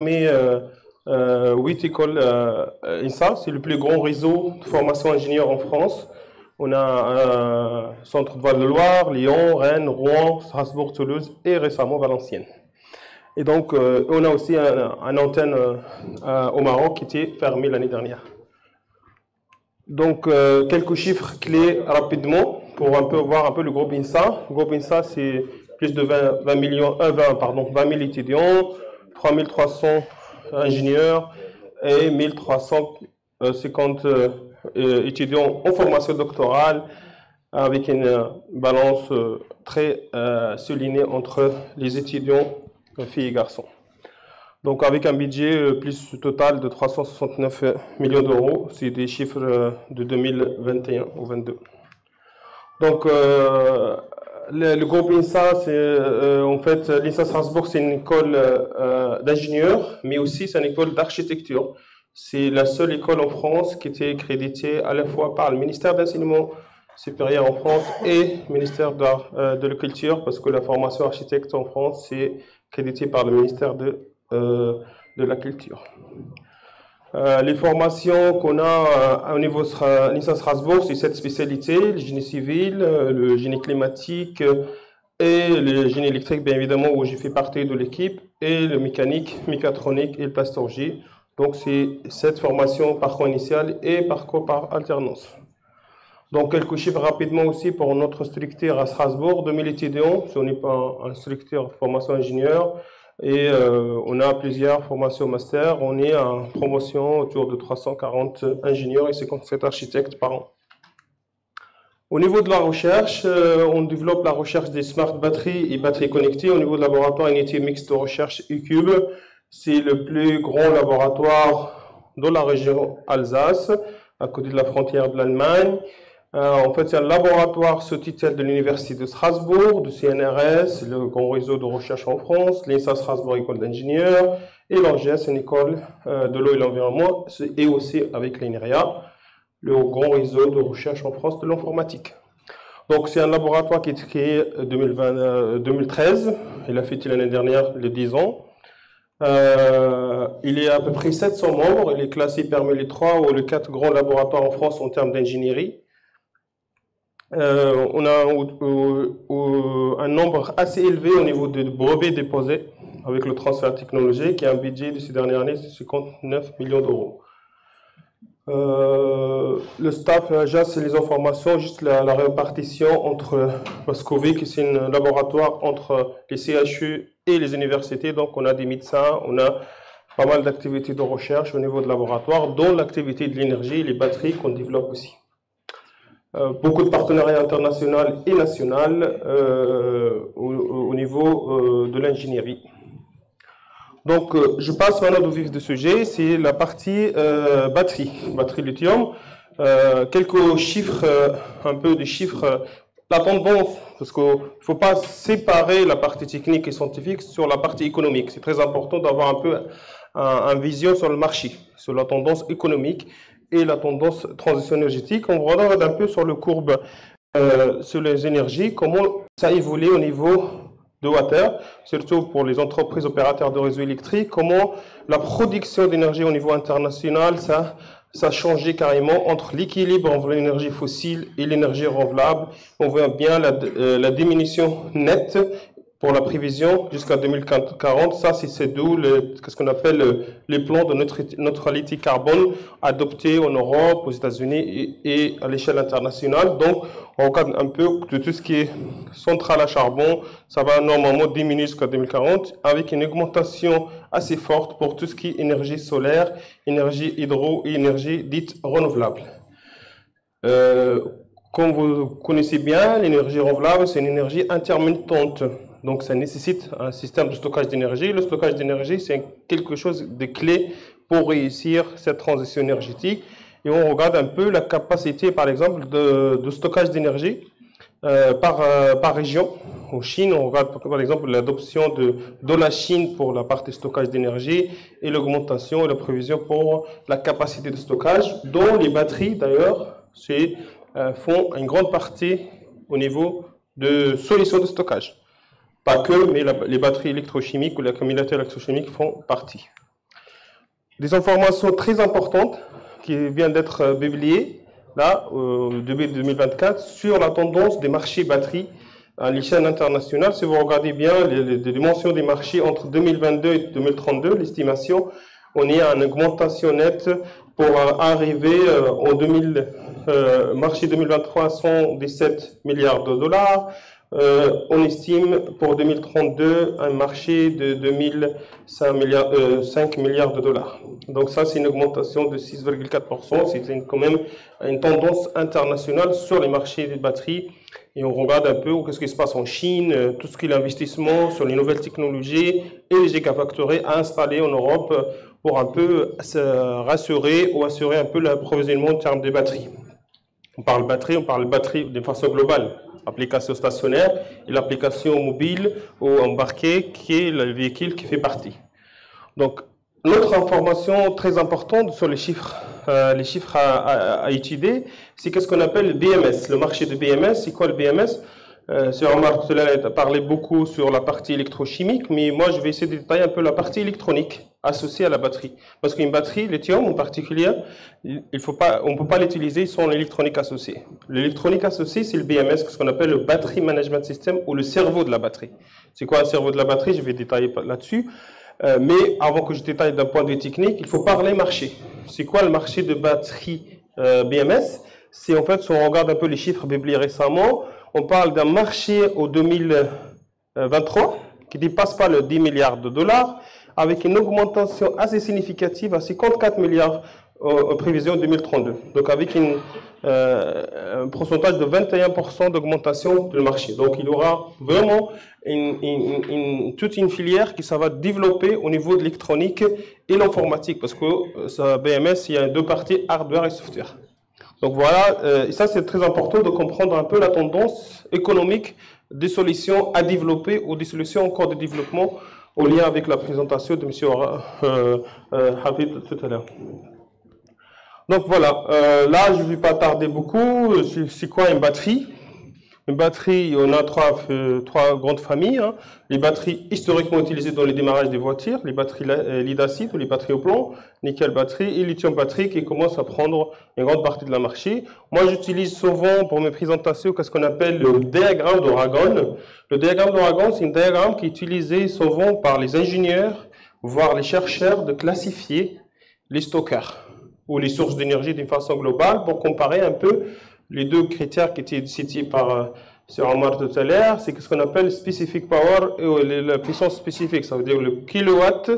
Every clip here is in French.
Mais 8 écoles INSA, c'est le plus grand réseau de formation ingénieur en France. On a un centre de Val-de-Loire, Lyon, Rennes, Rouen, Strasbourg, Toulouse et récemment Valenciennes. Et donc, on a aussi une antenne au Maroc qui était fermée l'année dernière. Donc, quelques chiffres clés rapidement pour voir un peu le groupe INSA. Le groupe INSA, c'est plus de 20 000 étudiants, 3300 ingénieurs et 1350 étudiants en formation doctorale avec une balance très soulignée entre les étudiants, filles et garçons. Donc avec un budget plus total de 369 millions d'euros, c'est des chiffres de 2021 ou 2022. Donc le groupe INSA, en fait, l'INSA Strasbourg, c'est une école d'ingénieurs, mais aussi c'est une école d'architecture. C'est la seule école en France qui était créditée à la fois par le ministère de l'Enseignement supérieur en France et le ministère de la Culture, parce que la formation architecte en France, c'est crédité par le ministère de la Culture. Les formations qu'on a au niveau de l'INSA Strasbourg, c'est 7 spécialités, le génie civil, le génie climatique et le génie électrique, bien évidemment, où j'ai fait partie de l'équipe, et le mécanique, mécatronique et le plasturgie. Donc, c'est 7 formations, parcours initial et parcours par alternance. Donc, quelques chiffres rapidement aussi pour notre structure à Strasbourg, 2000 étudiants, si on n'est pas un structure de formation ingénieur, et on a plusieurs formations master, on est en promotion autour de 340 ingénieurs et 57 architectes par an. Au niveau de la recherche, on développe la recherche des smart batteries et batteries connectées au niveau de laboratoire unité mixte de recherche UCube. C'est le plus grand laboratoire dans la région Alsace, à côté de la frontière de l'Allemagne. En fait, c'est un laboratoire sous tutelle de l'Université de Strasbourg, du CNRS, le grand réseau de recherche en France, l'INSA Strasbourg, école d'ingénieurs, et l'ANGES, une école de l'eau et l'environnement, et aussi avec l'INRIA, le grand réseau de recherche en France de l'informatique. Donc, c'est un laboratoire qui est créé en 2013, il a fêté l'année dernière les 10 ans. Il est à peu près 700 membres, il est classé parmi les 3 ou les 4 grands laboratoires en France en termes d'ingénierie. On a un nombre assez élevé au niveau des brevets déposés avec le transfert technologique qui a un budget de ces dernières années de 59 millions d'euros. Le staff, c'est les informations, juste la répartition entre, parce qu'OVIC, c'est un laboratoire entre les CHU et les universités, donc on a des médecins, on a pas mal d'activités de recherche au niveau de laboratoire, dont l'activité de l'énergie et les batteries qu'on développe aussi. Beaucoup de partenariats internationaux et nationaux au niveau de l'ingénierie. Donc, je passe maintenant au vif du sujet, c'est la partie batterie lithium. Quelques chiffres, un peu de chiffres, la tendance, parce qu'il ne faut pas séparer la partie technique et scientifique sur la partie économique. C'est très important d'avoir un peu une vision sur le marché, sur la tendance économique et la tendance transition énergétique. On regarde un peu sur le courbe sur les énergies, comment ça évolue au niveau de water, surtout pour les entreprises opérateurs de réseaux électriques, comment la production d'énergie au niveau international, ça a changé carrément entre l'équilibre entre l'énergie fossile et l'énergie renouvelable. On voit bien la diminution nette pour la prévision jusqu'à 2040. Ça, c'est d'où ce qu'on appelle les plans de neutralité carbone adoptés en Europe, aux États-Unis et à l'échelle internationale. Donc, on regarde un peu de tout ce qui est centrale à charbon. Ça va normalement diminuer jusqu'à 2040 avec une augmentation assez forte pour tout ce qui est énergie solaire, énergie hydro et énergie dite renouvelable. Comme vous connaissez bien, l'énergie renouvelable, c'est une énergie intermittente. Donc, ça nécessite un système de stockage d'énergie. Le stockage d'énergie, c'est quelque chose de clé pour réussir cette transition énergétique. Et on regarde un peu la capacité, par exemple, de stockage d'énergie par région. En Chine, on regarde par exemple l'adoption de la Chine pour la partie stockage d'énergie et l'augmentation et la prévision pour la capacité de stockage, dont les batteries, d'ailleurs, font une grande partie au niveau de solutions de stockage. Pas que, mais les batteries électrochimiques ou les accumulateurs électrochimiques font partie. des informations très importantes qui viennent d'être publiées là, début 2024, sur la tendance des marchés batteries à l'échelle internationale. Si vous regardez bien les dimensions des marchés entre 2022 et 2032, l'estimation, on est à une augmentation nette pour arriver marché 2023 à 117 milliards de dollars. On estime pour 2032 un marché de 5 milliards de dollars. Donc ça, c'est une augmentation de 6,4%. C'est quand même une tendance internationale sur les marchés des batteries. Et on regarde un peu qu'est-ce qui se passe en Chine, tout ce qui est l'investissement sur les nouvelles technologies et les gigafactories à installer en Europe pour un peu se rassurer ou assurer un peu l'approvisionnement en termes de batteries. On parle batterie de façon globale. Application stationnaire et l'application mobile ou embarquée qui est le véhicule qui fait partie. Donc, l'autre information très importante sur les chiffres à étudier, c'est qu'est-ce qu'on appelle le BMS, le marché de BMS. C'est quoi le BMS? Omar a parlé beaucoup sur la partie électrochimique, mais moi je vais essayer de détailler un peu la partie électronique associée à la batterie. Parce qu'une batterie, lithium en particulier, on ne peut pas l'utiliser sans l'électronique associée. L'électronique associée, c'est le BMS, ce qu'on appelle le Battery Management System ou le cerveau de la batterie. C'est quoi le cerveau de la batterie? Je vais détailler là-dessus. Mais avant que je détaille d'un point de vue technique, il faut parler marché. C'est quoi le marché de batterie BMS? C'est en fait, si on regarde un peu les chiffres publiés récemment, on parle d'un marché au 2023 qui ne dépasse pas le 10 milliards de dollars, avec une augmentation assez significative à 54 milliards en prévision 2032. Donc avec un pourcentage de 21% d'augmentation du marché. Donc il y aura vraiment toute une filière qui ça va développer au niveau de l'électronique et l'informatique, parce que BMS, il y a deux parties, hardware et software. Donc voilà, et ça c'est très important de comprendre un peu la tendance économique des solutions à développer ou des solutions en cours de développement au lien avec la présentation de M. Hafid tout à l'heure. Donc voilà, là je ne vais pas tarder beaucoup. C'est quoi une batterie? Une batterie, on a trois grandes familles. Hein. Les batteries historiquement utilisées dans le démarrage des voitures, les batteries lead-acide ou les batteries au plomb, nickel batterie et lithium batterie qui commencent à prendre une grande partie de la marché. Moi, j'utilise souvent pour mes présentations ce qu'on appelle le diagramme d'Oragon. Le diagramme d'Oragon, c'est un diagramme qui est utilisé souvent par les ingénieurs, voire les chercheurs, de classifier les stockers ou les sources d'énergie d'une façon globale pour comparer un peu les deux critères qui étaient cités par M. Omar tout à l'heure, c'est ce qu'on appelle specific power et la puissance spécifique, ça veut dire le kilowatt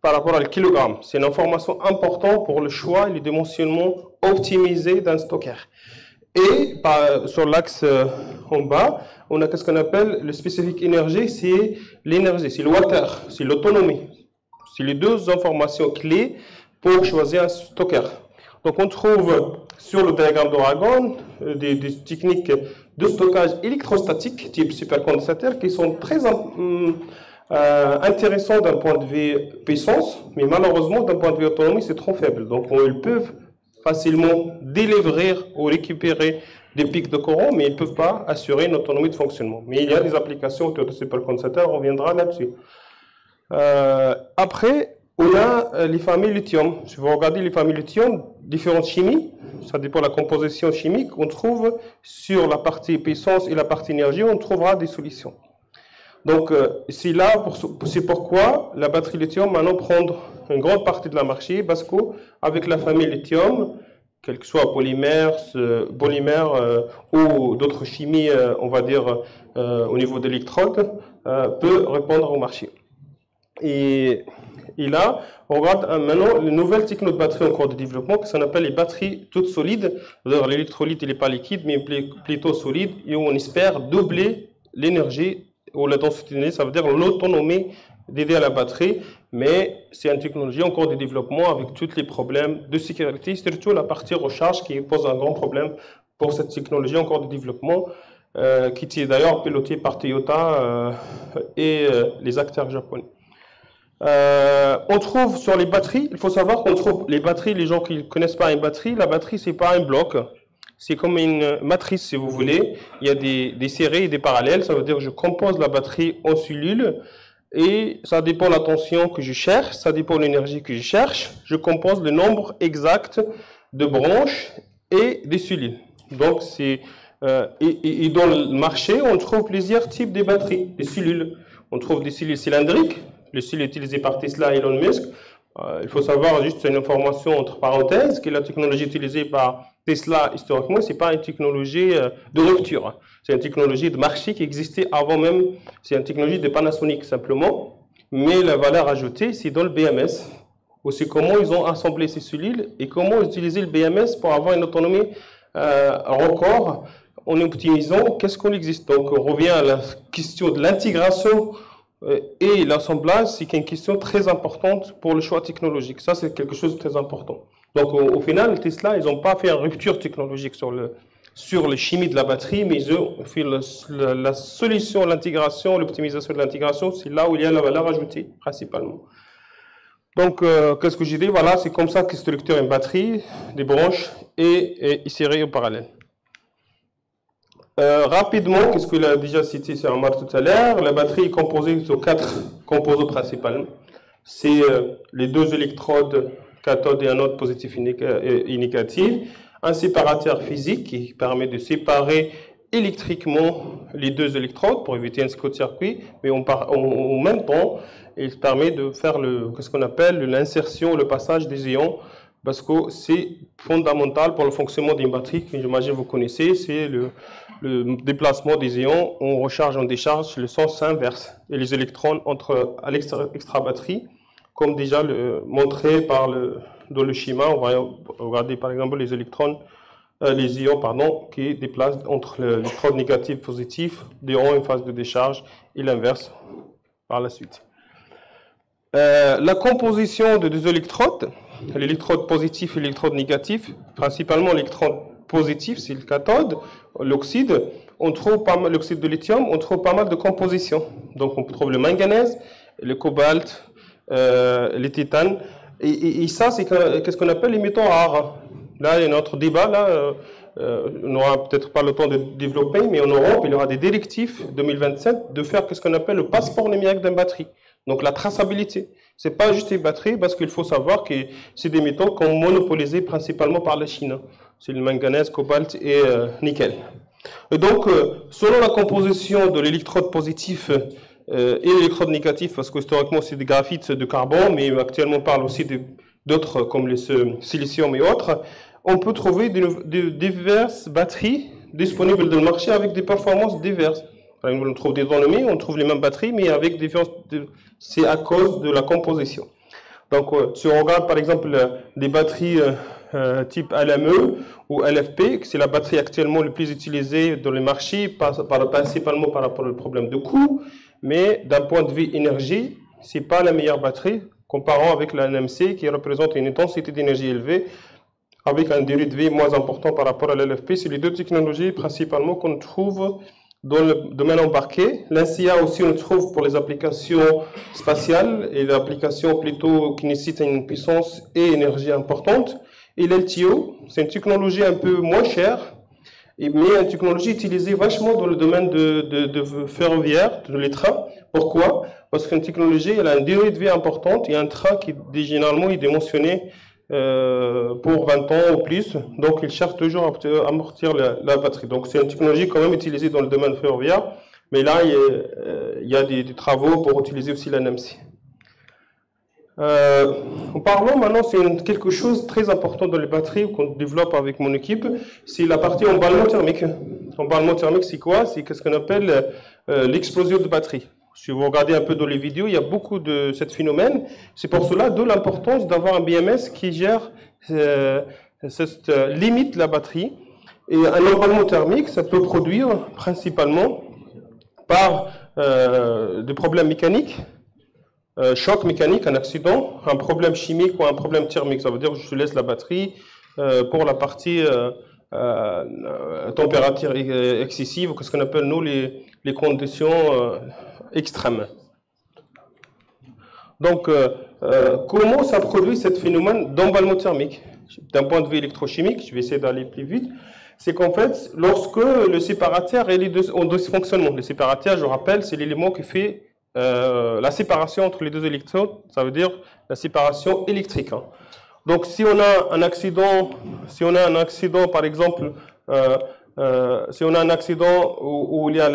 par rapport à le kilogramme. C'est une information importante pour le choix et le dimensionnement optimisé d'un stocker. Et sur l'axe en bas, on a ce qu'on appelle le specific energy, c'est l'énergie, c'est le water, c'est l'autonomie. C'est les deux informations clés pour choisir un stocker. Donc on trouve sur le diagramme d'Oragon des techniques de stockage électrostatique type supercondensateur qui sont très intéressantes d'un point de vue puissance, mais malheureusement d'un point de vue autonomie c'est trop faible. Donc ils peuvent facilement délivrer ou récupérer des pics de courant, mais ils ne peuvent pas assurer une autonomie de fonctionnement. Mais il y a des applications autour de supercondensateurs, on reviendra là-dessus. Après, on a les familles lithium. Si vous regardez les familles lithium, différentes chimies, ça dépend de la composition chimique, on trouve sur la partie puissance et la partie énergie, on trouvera des solutions. Donc, c'est pourquoi la batterie lithium maintenant prend une grande partie de la marché, parce qu'avec la famille lithium, quel que soit polymère ou d'autres chimies, on va dire, au niveau d'électrode, peut répondre au marché. Et là, on regarde maintenant les nouvelles technos de batterie en cours de développement, qui s'appelle les batteries toutes solides. L'électrolyte, il n'est pas liquide, mais plutôt solide, et on espère doubler l'énergie ou la densité, ça veut dire l'autonomie d'aider à la batterie, mais c'est une technologie en cours de développement avec tous les problèmes de sécurité, surtout la partie recharge qui pose un grand problème pour cette technologie en cours de développement, qui est d'ailleurs pilotée par Toyota et les acteurs japonais. On trouve sur les batteries, il faut savoir qu'on trouve les batteries, les gens qui ne connaissent pas une batterie, la batterie c'est pas un bloc, c'est comme une matrice si vous voulez, il y a des séries et des parallèles, ça veut dire que je compose la batterie en cellules Et ça dépend de la tension que je cherche, ça dépend de l'énergie que je cherche. Je compose le nombre exact de branches et des cellules. Donc, et dans le marché, on trouve plusieurs types de batteries, des cellules. On trouve des cellules cylindriques, les cellules utilisées par Tesla et Elon Musk. Il faut savoir, juste une information entre parenthèses, que la technologie utilisée par Tesla, historiquement, ce n'est pas une technologie de rupture. C'est une technologie de marché qui existait avant même. C'est une technologie de Panasonic, simplement. Mais la valeur ajoutée, c'est dans le BMS. Aussi, comment ils ont assemblé ces cellules et comment utiliser le BMS pour avoir une autonomie record en optimisant qu'est-ce qu'on existe. Donc, on revient à la question de l'intégration et l'assemblage, c'est une question très importante pour le choix technologique. Ça, c'est quelque chose de très important. Donc, au final, Tesla, ils n'ont pas fait une rupture technologique sur la chimie de la batterie, mais ils ont fait la solution, l'intégration, l'optimisation de l'intégration, c'est là où il y a la valeur ajoutée, principalement. Donc, qu'est-ce que j'ai dit? Voilà, c'est comme ça que structure une batterie, des branches et serrées au parallèle. Rapidement, qu'est-ce que a déjà cité sur Amar tout à l'heure? La batterie est composée de 4 composants principalement. C'est les 2 électrodes, cathode et anode positif et négatif, un séparateur physique qui permet de séparer électriquement les 2 électrodes pour éviter un court-circuit, mais en même temps, il permet de faire ce qu'on appelle l'insertion, le passage des ions, parce que c'est fondamental pour le fonctionnement d'une batterie, que j'imagine vous connaissez, c'est le déplacement des ions en recharge en décharge, le sens inverse, et les électrons entrent à l'extra-batterie, comme déjà montré dans le schéma. On va regarder par exemple les ions qui déplacent entre l'électrode négatif positif, des ions en phase de décharge, et l'inverse par la suite. La composition de 2 électrodes, l'électrode positif et l'électrode négatif, principalement l'électrode positif, c'est le cathode, l'oxyde, on trouve pas mal, l'oxyde de lithium, on trouve pas mal de compositions. Donc on trouve le manganèse, le cobalt, le titane, et ça c'est qu'est-ce qu'on appelle les métaux rares. Là, il y a notre débat, là, on n'aura peut-être pas le temps de développer, mais en Europe, il y aura des directives 2027 de faire ce qu'on appelle le passeport numérique d'une batterie. Donc la traçabilité. Ce n'est pas juste les batteries, parce qu'il faut savoir que c'est des métaux qui sont monopolisés principalement par la Chine. C'est le manganèse, cobalt et nickel. Et donc, selon la composition de l'électrode positif et l'électrode négatif, parce que historiquement c'est des graphites de carbone, mais actuellement on parle aussi d'autres comme le silicium et autres, on peut trouver diverses batteries disponibles dans le marché avec des performances diverses. Par exemple, on trouve des renommées, on trouve les mêmes batteries, mais avec différences. C'est à cause de la composition. Donc, si on regarde par exemple des batteries type LME ou LFP, c'est la batterie actuellement le plus utilisée dans les marchés, principalement par rapport au problème de coût, mais d'un point de vue énergie, ce n'est pas la meilleure batterie, comparant avec la NMC qui représente une intensité d'énergie élevée, avec un durée de vie moins important par rapport à l'LFP. C'est les 2 technologies principalement qu'on trouve dans le domaine embarqué. L'NCA aussi, on le trouve pour les applications spatiales et l'application plutôt qui nécessite une puissance et énergie importante. Et l'LTO, c'est une technologie un peu moins chère, mais une technologie utilisée vachement dans le domaine de ferroviaire, de les trains. Pourquoi? Parce qu'une technologie, elle a une durée de vie importante et un train qui généralement est dimensionné pour 20 ans ou plus, donc il cherche toujours à amortir la batterie. Donc c'est une technologie quand même utilisée dans le domaine ferroviaire, mais là il y a des travaux pour utiliser aussi la NMC. En parlant maintenant, c'est quelque chose de très important dans les batteries qu'on développe avec mon équipe, c'est la partie emballement thermique. Emballement thermique, c'est quoi? C'est ce qu'on appelle l'explosion de batterie. Si vous regardez un peu dans les vidéos, il y a beaucoup de ce phénomène. C'est pour cela, d'où l'importance d'avoir un BMS qui gère cette limite de la batterie. Et un emballement thermique, ça peut produire principalement par des problèmes mécaniques, choc mécanique, un accident, un problème chimique ou un problème thermique. Ça veut dire que je laisse la batterie pour la partie température excessive, ou ce qu'on appelle nous les conditions extrêmes. Donc, comment ça produit ce phénomène d'emballement thermique? D'un point de vue électrochimique, je vais essayer d'aller plus vite, c'est qu'en fait, lorsque le séparateur est en dysfonctionnement, le séparateur, je rappelle, c'est l'élément qui fait la séparation entre les deux électrodes, ça veut dire la séparation électrique. Hein. Donc, si on a un accident, par exemple, si on a un accident où il y a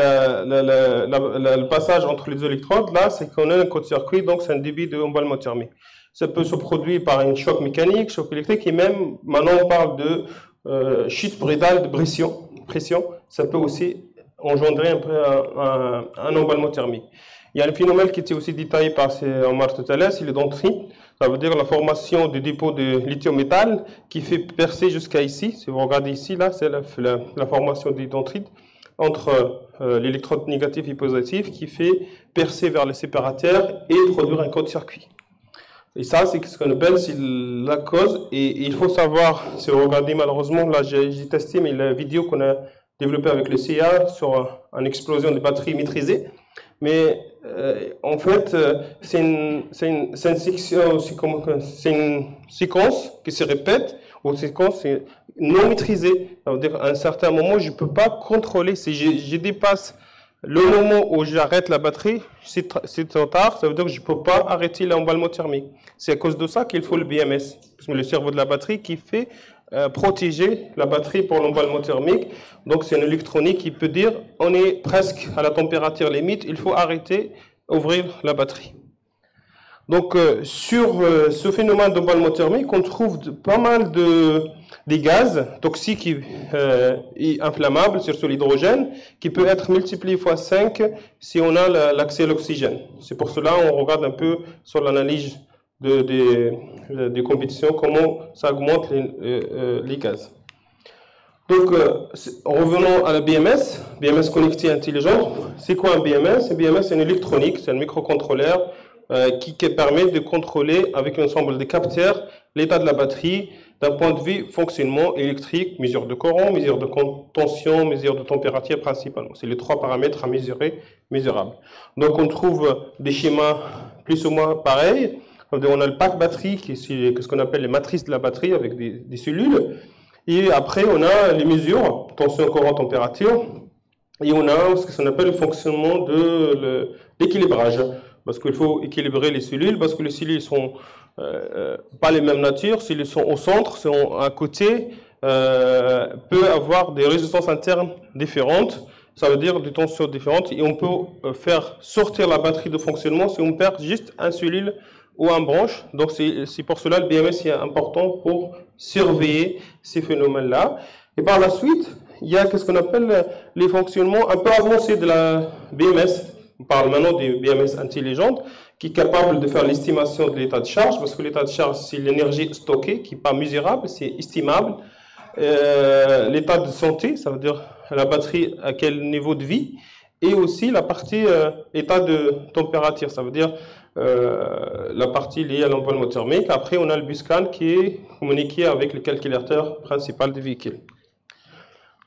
le passage entre les électrodes, là, c'est qu'on a un court-circuit, donc c'est un débit de emballement thermique. Ça peut se produire par un choc mécanique, choc électrique, et même, maintenant, on parle de chute brutale de pression. Ça peut aussi engendrer un peu un emballement thermique. Il y a un phénomène qui était aussi détaillé par Omar tout à l'heure, c'est le dentrie. Ça veut dire la formation du dépôt de lithium-métal qui fait percer jusqu'à ici. Si vous regardez ici, là, c'est la formation du dendrite entre l'électrode négative et positive qui fait percer vers le séparateur et produire un court-circuit. Et ça, c'est ce qu'on appelle la cause. Et il faut savoir, si vous regardez malheureusement, là j'ai testé, mais la vidéo qu'on a développée avec le CIA sur une explosion de batterie maîtrisée. Mais en fait, c'est une séquence qui se répète, ou une séquence non maîtrisée. Ça veut dire qu'à un certain moment, je ne peux pas contrôler. Si je dépasse le moment où j'arrête la batterie, c'est trop tard, ça veut dire que je ne peux pas arrêter l'emballement thermique. C'est à cause de ça qu'il faut le BMS, le cerveau de la batterie qui fait protéger la batterie pour l'emballement thermique. Donc c'est une électronique qui peut dire on est presque à la température limite, il faut arrêter, ouvrir la batterie. Donc sur ce phénomène d'emballement thermique, on trouve pas mal des gaz toxiques et inflammables, surtout l'hydrogène, qui peut être multiplié fois 5 si on a l'accès à l'oxygène. C'est pour cela qu'on regarde un peu sur l'analyse des compétitions, comment ça augmente les gaz. Donc, revenons à la BMS, BMS connectée intelligente. C'est quoi un BMS? Un BMS, c'est une électronique, c'est un microcontrôleur qui permet de contrôler avec un ensemble de capteurs l'état de la batterie d'un point de vue fonctionnement électrique, mesure de courant, mesure de tension, mesure de température principalement. C'est les trois paramètres à mesurer, mesurables. Donc, on trouve des schémas plus ou moins pareils. On a le pack batterie, qui est ce qu'on appelle les matrices de la batterie avec des cellules. Et après, on a les mesures, tension, courant, température. Et on a ce qu'on appelle le fonctionnement de l'équilibrage. Parce qu'il faut équilibrer les cellules, parce que les cellules ne sont pas les mêmes natures. Si elles sont au centre, sont à côté, peut avoir des résistances internes différentes. Ça veut dire des tensions différentes. Et on peut faire sortir la batterie de fonctionnement si on perd juste un cellule ou un branche. Donc c'est pour cela le BMS est important pour surveiller ces phénomènes-là. Et par la suite, il y a ce qu'on appelle les fonctionnements un peu avancés de la BMS. On parle maintenant des BMS intelligentes, qui est capable de faire l'estimation de l'état de charge, parce que l'état de charge, c'est l'énergie stockée, qui n'est pas mesurable, c'est estimable. L'état de santé, ça veut dire la batterie à quel niveau de vie, et aussi la partie état de température, ça veut dire la partie liée à l'emballement thermique. Après, on a le BUSCAN qui est communiqué avec le calculateur principal du véhicule.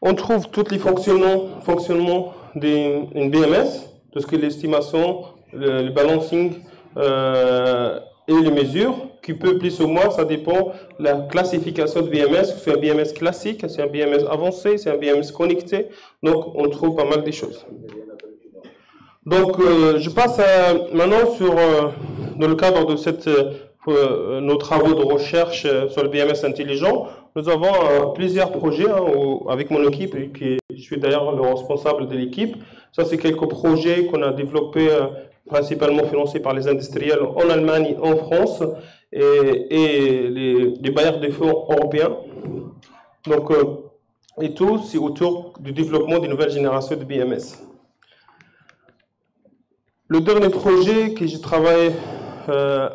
On trouve tous les fonctionnements d'une BMS, tout ce qui est l'estimation, le balancing et les mesures, qui peut plus ou moins, ça dépend de la classification de BMS, c'est un BMS classique, c'est un BMS avancé, c'est un BMS connecté, donc on trouve pas mal de choses. Donc, je passe maintenant dans le cadre de nos travaux de recherche sur le BMS intelligent. Nous avons plusieurs projets avec mon équipe, et je suis d'ailleurs le responsable de l'équipe. Ça, c'est quelques projets qu'on a développés, principalement financés par les industriels en Allemagne et en France, et les bailleurs de fonds européens. Donc, et tout, c'est autour du développement des nouvelles générations de BMS. Le dernier projet que j'ai travaillé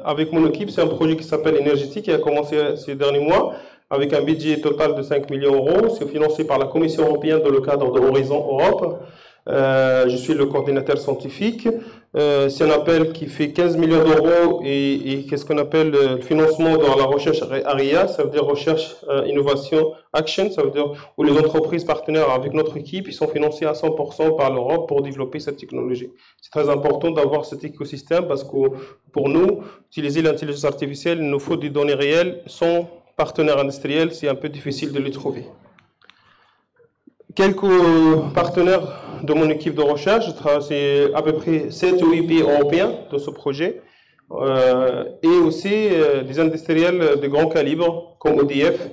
avec mon équipe, c'est un projet qui s'appelle Énergétique, qui a commencé ces derniers mois avec un budget total de 5 millions d'euros. C'est financé par la Commission européenne dans le cadre de Horizon Europe. Je suis le coordinateur scientifique. C'est un appel qui fait 15 millions d'euros et qu'est-ce qu'on appelle le financement dans la recherche ARIA, ça veut dire recherche, innovation, action, ça veut dire où les entreprises partenaires avec notre équipe, ils sont financés à 100% par l'Europe pour développer cette technologie. C'est très important d'avoir cet écosystème parce que pour nous, utiliser l'intelligence artificielle, il nous faut des données réelles. Sans partenaires industriels, c'est un peu difficile de les trouver. Quelques partenaires de mon équipe de recherche, c'est à peu près 7 ou 8 pays européens dans ce projet, et aussi des industriels de grand calibre comme EDF,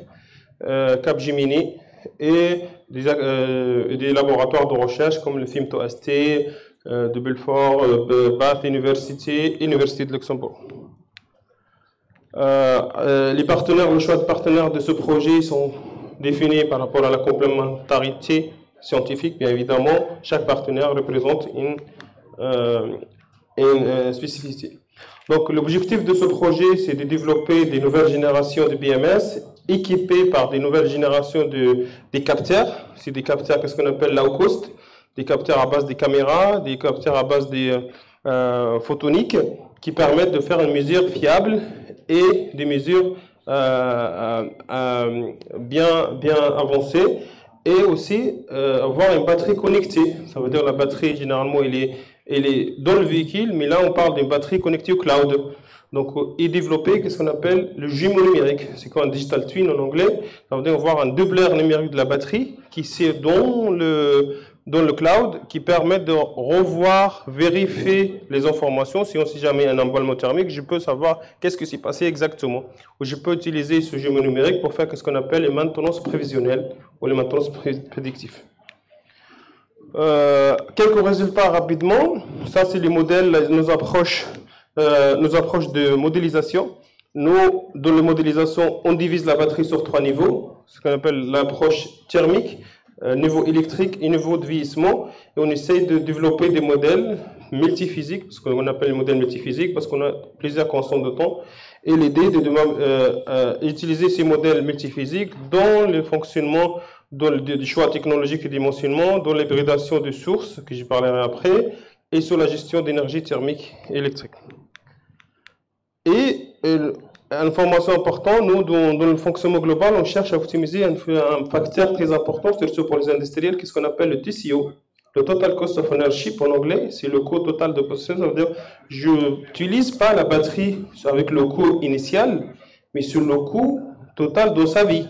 Capgemini et des laboratoires de recherche comme le FIMTO-ST, de Belfort, Bath University, Université de Luxembourg. Les partenaires, le choix de partenaires de ce projet sont définis par rapport à la complémentarité scientifique, bien évidemment. Chaque partenaire représente une spécificité. Donc, l'objectif de ce projet, c'est de développer des nouvelles générations de BMS équipées par des nouvelles générations des capteurs. C'est des capteurs, qu'est-ce qu'on appelle low cost, des capteurs à base des caméras, des capteurs à base des photoniques, qui permettent de faire une mesure fiable et des mesures bien avancées, et aussi avoir une batterie connectée. Ça veut dire la batterie, généralement, elle est dans le véhicule, mais là, on parle d'une batterie connectée au cloud. Donc, et développer ce qu'on appelle le jumeau numérique. C'est quoi un digital twin en anglais? Ça veut dire avoir un doubleur numérique de la batterie qui c'est dans le cloud, qui permet de revoir, vérifier les informations. Si on sait jamais un emballement thermique, je peux savoir qu'est-ce qui s'est passé exactement. Ou je peux utiliser ce jumeau numérique pour faire ce qu'on appelle les maintenances prévisionnelles ou les maintenances prédictives. Quelques résultats rapidement. Ça, c'est les modèles, nos approches de modélisation. Nous, dans la modélisation, on divise la batterie sur 3 niveaux, ce qu'on appelle l'approche thermique, niveau électrique et niveau de vieillissement. Et on essaye de développer des modèles multiphysiques, ce qu'on appelle les modèles multiphysiques, parce qu'on a plusieurs constantes de temps. Et l'idée d'utiliser ces modèles multiphysiques dans le fonctionnement, dans le choix technologique et dimensionnement, dans l'hybridation de sources, que je parlerai après, et sur la gestion d'énergie thermique et électrique. Et information importante, nous, dans le fonctionnement global, on cherche à optimiser un facteur très important, surtout pour les industriels, qui est ce qu'on appelle le TCO, le Total Cost of Ownership en anglais, c'est le coût total de possession. Ça veut dire, je n'utilise pas la batterie avec le coût initial, mais sur le coût total de sa vie.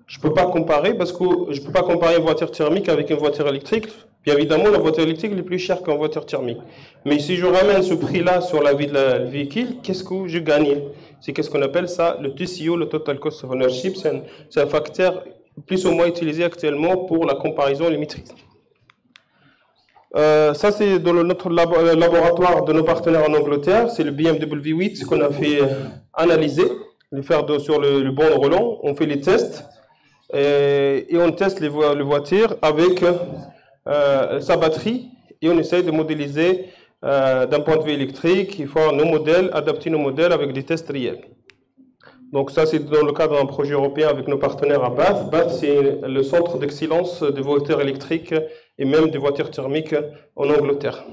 Je ne peux pas comparer parce que je ne peux pas comparer une voiture thermique avec une voiture électrique. Bien évidemment, la voiture électrique est plus chère qu'une voiture thermique. Mais si je ramène ce prix-là sur la vie de la véhicule, qu'est-ce que je gagne? C'est qu'est-ce qu'on appelle ça, le TCO, le Total Cost of Ownership. C'est un facteur plus ou moins utilisé actuellement pour la comparaison et les maîtrises. Ça, c'est dans notre laboratoire de nos partenaires en Angleterre. C'est le BMW 8 qu'on a fait analyser, le faire sur le banc roulant. On fait les tests et on teste les voitures avec sa batterie et on essaye de modéliser d'un point de vue électrique. Il faut nos modèles, adapter nos modèles avec des tests réels. Donc ça, c'est dans le cadre d'un projet européen avec nos partenaires à Bath. Bath, c'est le centre d'excellence des voitures électriques et même des voitures thermiques en Angleterre.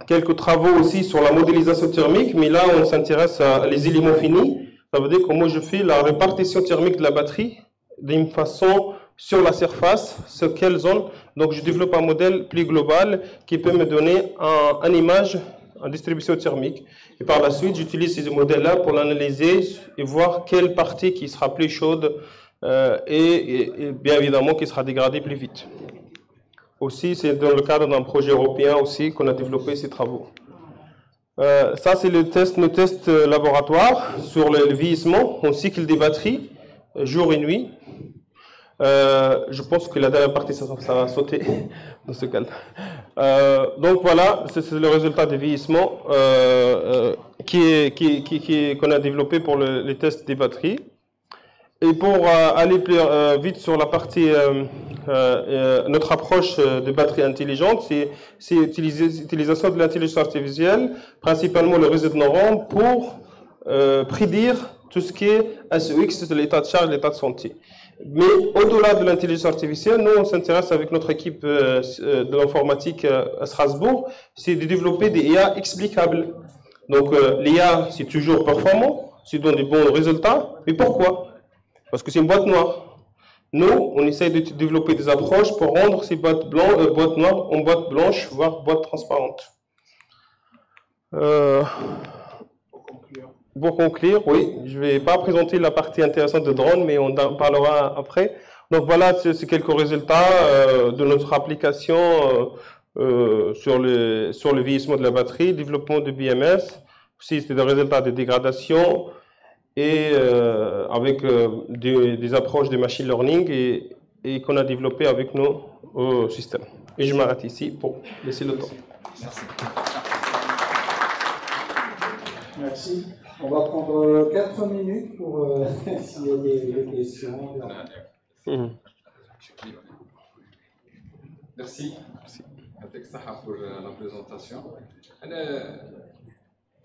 Quelques travaux aussi sur la modélisation thermique, mais là, on s'intéresse à les éléments finis. Ça veut dire comment je fais la répartition thermique de la batterie d'une façon sur la surface, sur quelle zone. Donc, je développe un modèle plus global qui peut me donner une image en distribution thermique. Et par la suite, j'utilise ces modèles-là pour l'analyser et voir quelle partie qui sera plus chaude et bien évidemment qui sera dégradée plus vite. Aussi, c'est dans le cadre d'un projet européen aussi qu'on a développé ces travaux. Ça, c'est nos tests laboratoires sur le vieillissement en cycle des batteries, jour et nuit. Je pense que la dernière partie, ça va sauter dans ce cas. Donc voilà, c'est le résultat du vieillissement qu'on a développé pour les tests des batteries. Et pour aller plus vite sur la partie, notre approche de batterie intelligente, c'est l'utilisation de l'intelligence artificielle, principalement le réseau de neurones, pour prédire tout ce qui est SEX, l'état de charge, l'état de santé. Mais au-delà de l'intelligence artificielle, nous, on s'intéresse avec notre équipe de l'informatique à Strasbourg, c'est de développer des IA explicables. Donc, l'IA, c'est toujours performant, c'est donne des bons résultats, mais pourquoi? Parce que c'est une boîte noire. Nous, on essaye de développer des approches pour rendre ces boîtes noires en boîtes blanches, voire boîtes transparentes. Pour conclure, oui, je ne vais pas présenter la partie intéressante de drone, mais on en parlera après. Donc voilà, c'est quelques résultats de notre application sur le vieillissement de la batterie, développement de BMS. Aussi, c'est des résultats de dégradation et avec des approches de machine learning et qu'on a développé avec nos systèmes. Et je m'arrête ici pour laisser le temps. Merci. Merci. On va prendre 4 minutes pour s'il y a des questions. Merci. Pour la présentation.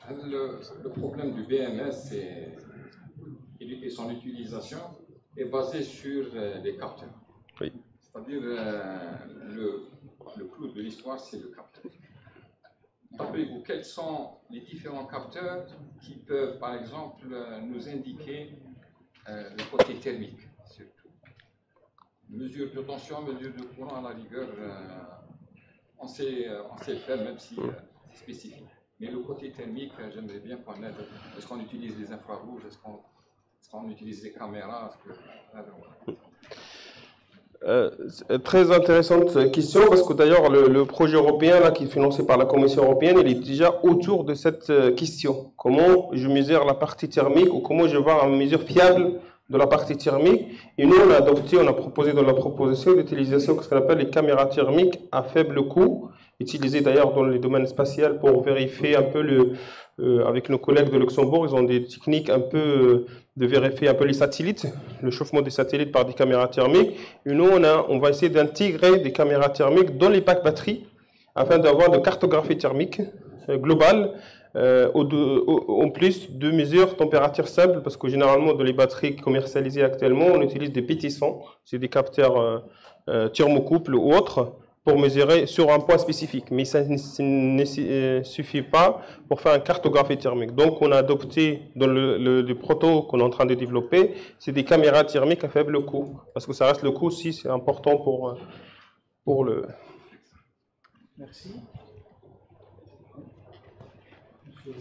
Le problème du BMS et son utilisation est basé sur les capteurs. Oui. C'est-à-dire le clou de l'histoire, c'est le capteur. D'après vous, quels sont les différents capteurs qui peuvent, par exemple, nous indiquer le côté thermique, surtout? Mesure de tension, mesure de courant, à la rigueur, on sait le faire, même si c'est spécifique. Mais le côté thermique, j'aimerais bien connaître. Est-ce qu'on utilise les infrarouges? Est-ce qu'on utilise les caméras? Très intéressante question parce que d'ailleurs le projet européen là, qui est financé par la Commission européenne, il est déjà autour de cette question. Comment je mesure la partie thermique ou comment je vais avoir une mesure fiable de la partie thermique. Et nous, on a proposé dans la proposition d'utilisation ce qu'on appelle les caméras thermiques à faible coût, utilisées d'ailleurs dans le domaine spatial pour vérifier un peu avec nos collègues de Luxembourg, ils ont des techniques un peu de vérifier un peu les satellites, le chauffement des satellites par des caméras thermiques. Et nous, on va essayer d'intégrer des caméras thermiques dans les packs batteries afin d'avoir de cartographie thermique globale, en plus de mesures température simple, parce que généralement, dans les batteries commercialisées actuellement, on utilise des pétissants, c'est des capteurs thermocouples ou autres, pour mesurer sur un point spécifique, mais ça ne suffit pas pour faire une cartographie thermique. Donc, on a adopté dans le proto qu'on est en train de développer, c'est des caméras thermiques à faible coût, parce que ça reste le coût aussi, c'est important pour le... Merci. Il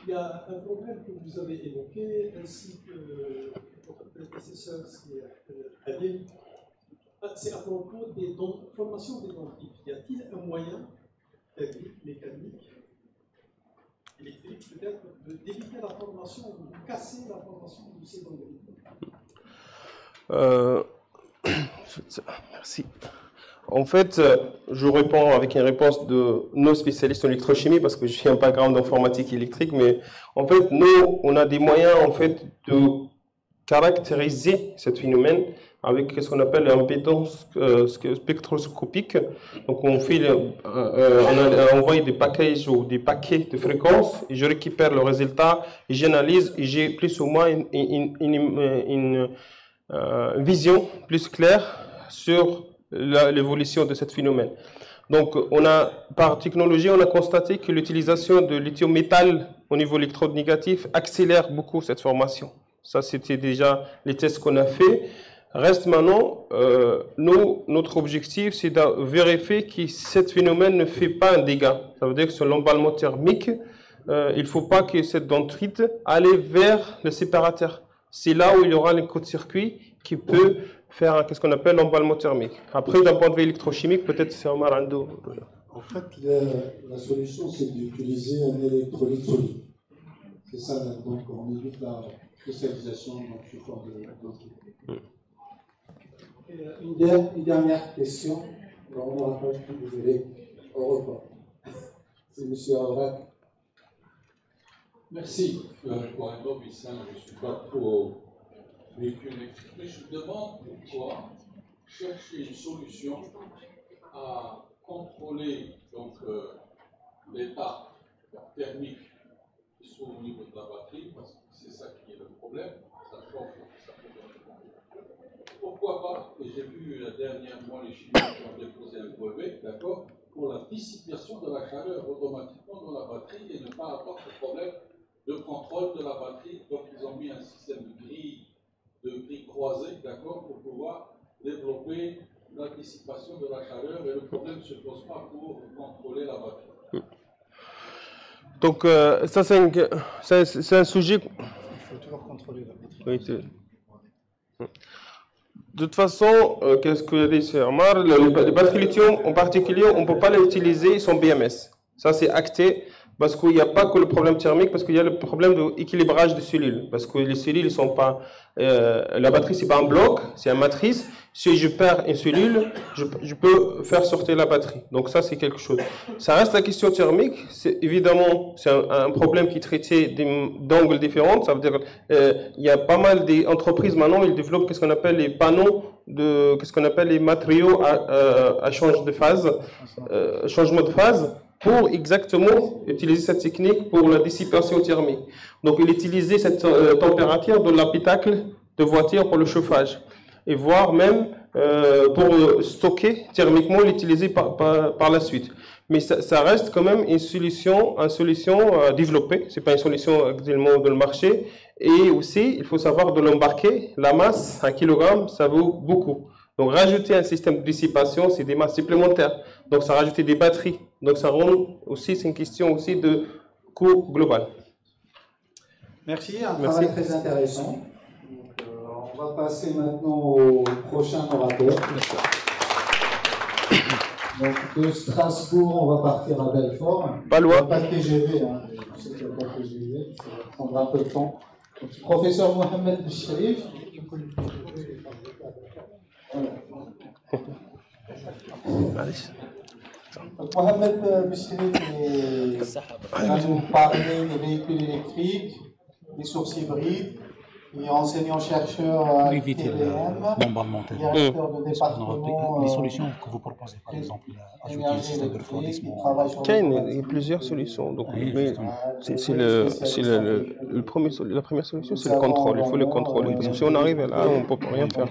y a un problème que vous avez évoqué, ainsi que votre prédécesseur, c'est à propos des formations des dentistes. Y a-t-il un moyen technique, mécanique, électrique peut-être, d'éviter la formation ou de casser la formation de ces dentistes? Merci. En fait, je réponds avec une réponse de nos spécialistes en électrochimie parce que je suis un background d'informatique électrique, mais en fait, nous, on a des moyens en fait de caractériser ce phénomène avec ce qu'on appelle l'impédance spectroscopique. Donc, on envoie des packages ou des paquets de fréquences, et je récupère le résultat, et j'analyse, et j'ai plus ou moins une vision plus claire sur l'évolution de ce phénomène. Donc, par technologie, on a constaté que l'utilisation de lithium-métal au niveau électrode négatif accélère beaucoup cette formation. Ça, c'était déjà les tests qu'on a fait. Reste maintenant, notre objectif, c'est de vérifier que ce phénomène ne fait pas un dégât. Ça veut dire que sur l'emballement thermique, il ne faut pas que cette dendrite aille vers le séparateur. C'est là où il y aura le court-circuit qui peut faire ce qu'on appelle l'emballement thermique. Après, d'un point de vue électrochimique, peut-être c'est un marando. En fait, la solution, c'est d'utiliser un électrolyte solide. C'est ça, donc on évite la cristallisation sous forme de une dernière question. Alors, on n'aura pas pu vous aider au repas. C'est M. Avrat. Merci. Pour un lobbyiste, je ne suis pas trop véhicule électrique, mais je me demande pourquoi chercher une solution à contrôler l'état thermique qui se trouve au niveau de la batterie, parce que c'est ça qui est le problème, ça chauffe, ça peut. Pourquoi pas, et j'ai vu dernièrement les Chinois qui ont déposé un brevet, d'accord, pour la dissipation de la chaleur automatiquement dans la batterie et ne pas avoir ce problème de contrôle de la batterie. Donc ils ont mis un système de grilles croisées, d'accord, pour pouvoir développer la dissipation de la chaleur et le problème ne se pose pas pour contrôler la batterie. Donc, ça, c'est un sujet. Il faut toujours contrôler la batterie. Oui, de toute façon, qu'est-ce que dit Sir Omar, les batteries lithium en particulier, on ne peut pas les utiliser sans BMS. Ça, c'est acté parce qu'il n'y a pas que le problème thermique, parce qu'il y a le problème d'équilibrage des cellules. Parce que les cellules ne sont pas. La batterie, ce n'est pas un bloc, c'est une matrice. Si je perds une cellule, je peux faire sortir la batterie. Donc, ça, c'est quelque chose. Ça reste la question thermique. Évidemment, c'est un problème qui est traité d'angles différents. Ça veut dire il y a pas mal d'entreprises maintenant, ils développent ce qu'on appelle les panneaux, ce qu'on appelle les matériaux à changement de phase. Pour exactement utiliser cette technique pour la dissipation thermique. Donc, il utilisait cette température de l'habitacle de voiture pour le chauffage. Et voire même pour stocker thermiquement, l'utiliser par la suite. Mais ça reste quand même une solution développée. Ce n'est pas une solution actuellement dans le marché. Et aussi, il faut savoir de l'embarquer. La masse, 1 kg, ça vaut beaucoup. Donc, rajouter un système de dissipation, c'est des masses supplémentaires. Donc, ça rajoute des batteries. Donc, ça rend aussi, c'est une question aussi de coût global. Merci, un travail très intéressant. Donc, on va passer maintenant au prochain orateur. Donc, de Strasbourg, on va partir à Belfort. Pas loin. Pas de TGV, hein. Je sais qu'il n'y a pas de TGV, ça va prendre un peu de temps. Donc, professeur Mohamed Bouchrif. Mohamed Bouchrif va nous parler des véhicules électriques, des sources hybrides. Il est enseignant-chercheur à TBM, directeur de département les solutions que vous proposez, par exemple, ajouter le système de refroidissement. Il y a plusieurs solutions. Donc, mais la première solution, c'est le contrôle. Il faut le contrôler. Parce que si on arrive là, on ne peut rien faire.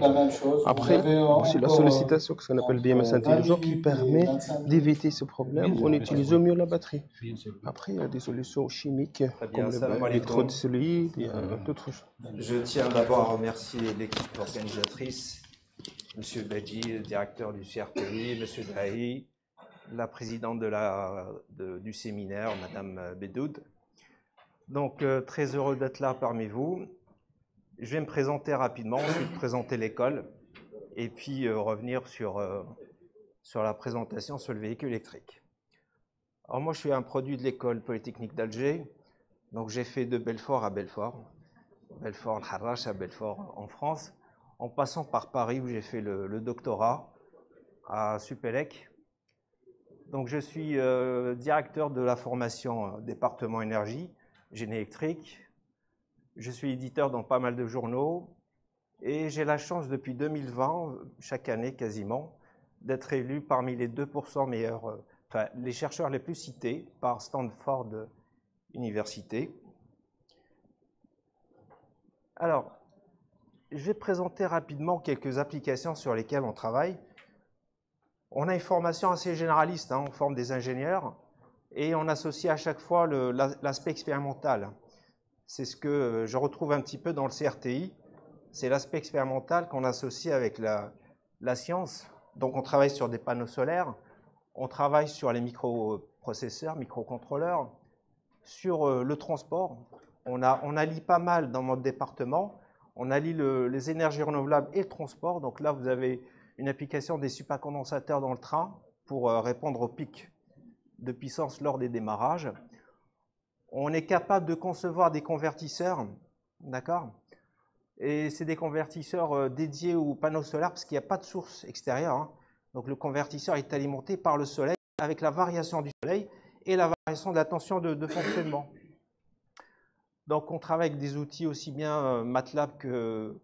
Après, c'est la sollicitation, ce qu'on appelle BMS intelligent, qui permet d'éviter ce problème en utilisant mieux la batterie. Après, il y a des solutions chimiques, comme l'électrode solide, il y a d'autres choses. Je tiens d'abord à remercier l'équipe organisatrice, M. Badji, le directeur du CRPI, M. Dahi, la présidente du séminaire, Mme Bedoud. Donc, très heureux d'être là parmi vous. Je vais me présenter rapidement, ensuite présenter l'école, et puis revenir sur la présentation sur le véhicule électrique. Alors moi, je suis un produit de l'école polytechnique d'Alger, donc j'ai fait de Belfort à Belfort. Belfort, Harrach à Belfort en France, en passant par Paris où j'ai fait le doctorat à Supélec. Donc je suis directeur de la formation département énergie, génie électrique. Je suis éditeur dans pas mal de journaux et j'ai la chance depuis 2020, chaque année quasiment, d'être élu parmi les 2% meilleurs, enfin les chercheurs les plus cités par Stanford Université. Alors, je vais présenter rapidement quelques applications sur lesquelles on travaille. On a une formation assez généraliste, hein, on forme des ingénieurs et on associe à chaque fois l'aspect expérimental. C'est ce que je retrouve un petit peu dans le CRTI, c'est l'aspect expérimental qu'on associe avec la science. Donc on travaille sur des panneaux solaires, on travaille sur les microprocesseurs, microcontrôleurs, sur le transport. On allie pas mal dans notre département. On allie les énergies renouvelables et le transport. Donc là, vous avez une application des supercondensateurs dans le train pour répondre aux pics de puissance lors des démarrages. On est capable de concevoir des convertisseurs, d'accord? Et c'est des convertisseurs dédiés aux panneaux solaires parce qu'il n'y a pas de source extérieure, hein. Donc le convertisseur est alimenté par le soleil avec la variation du soleil et la variation de la tension de fonctionnement. Donc, on travaille avec des outils aussi bien MATLAB que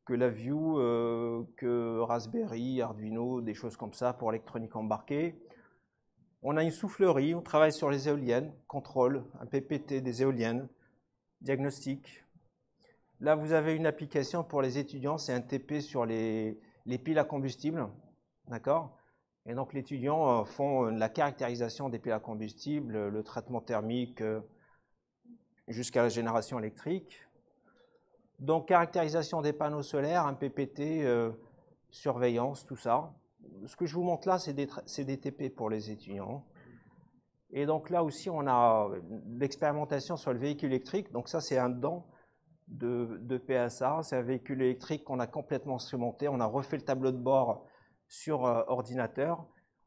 LabVIEW, que Raspberry, Arduino, des choses comme ça pour l'électronique embarquée. On a une soufflerie, on travaille sur les éoliennes, contrôle, un PPT des éoliennes, diagnostic. Là, vous avez une application pour les étudiants, c'est un TP sur les piles à combustible, d'accord? Et donc, les étudiants font la caractérisation des piles à combustible, le traitement thermique, jusqu'à la génération électrique. Donc, caractérisation des panneaux solaires, un PPT, surveillance, tout ça. Ce que je vous montre là, c'est des TP pour les étudiants. Et donc là aussi, on a l'expérimentation sur le véhicule électrique. Donc ça, c'est un dedans de PSA. C'est un véhicule électrique qu'on a complètement instrumenté. On a refait le tableau de bord sur ordinateur.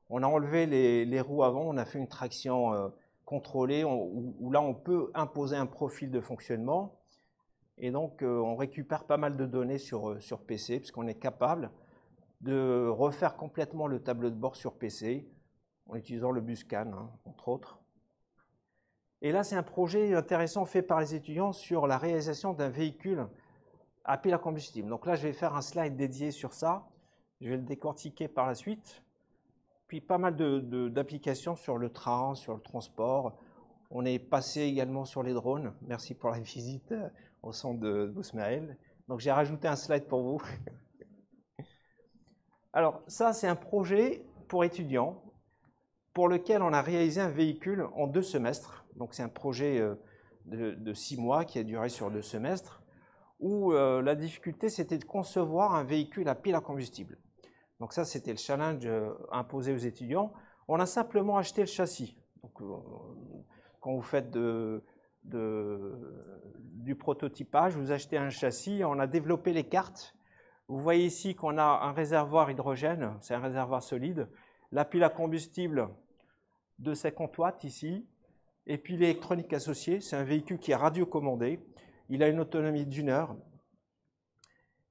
On a enlevé les roues avant. On a fait une traction contrôlée où là, on peut imposer un profil de fonctionnement. Et donc, on récupère pas mal de données sur PC, puisqu'on est capable de refaire complètement le tableau de bord sur PC, en utilisant le Buscan, hein, entre autres. Et là, c'est un projet intéressant fait par les étudiants sur la réalisation d'un véhicule à pile à combustible. Donc là, je vais faire un slide dédié sur ça. Je vais le décortiquer par la suite. Puis pas mal d'applications sur le train, sur le transport. On est passé également sur les drones. Merci pour la visite au centre de Bousmaël. Donc j'ai rajouté un slide pour vous. Alors ça, c'est un projet pour étudiants pour lequel on a réalisé un véhicule en 2 semestres. Donc c'est un projet de 6 mois qui a duré sur 2 semestres, où la difficulté, c'était de concevoir un véhicule à pile à combustible. Donc ça, c'était le challenge imposé aux étudiants. On a simplement acheté le châssis. Donc, quand vous faites du prototypage, vous achetez un châssis, on a développé les cartes. Vous voyez ici qu'on a un réservoir hydrogène, c'est un réservoir solide, la pile à combustible de 50 watts ici, et puis l'électronique associée, c'est un véhicule qui est radiocommandé, il a une autonomie d'1 heure,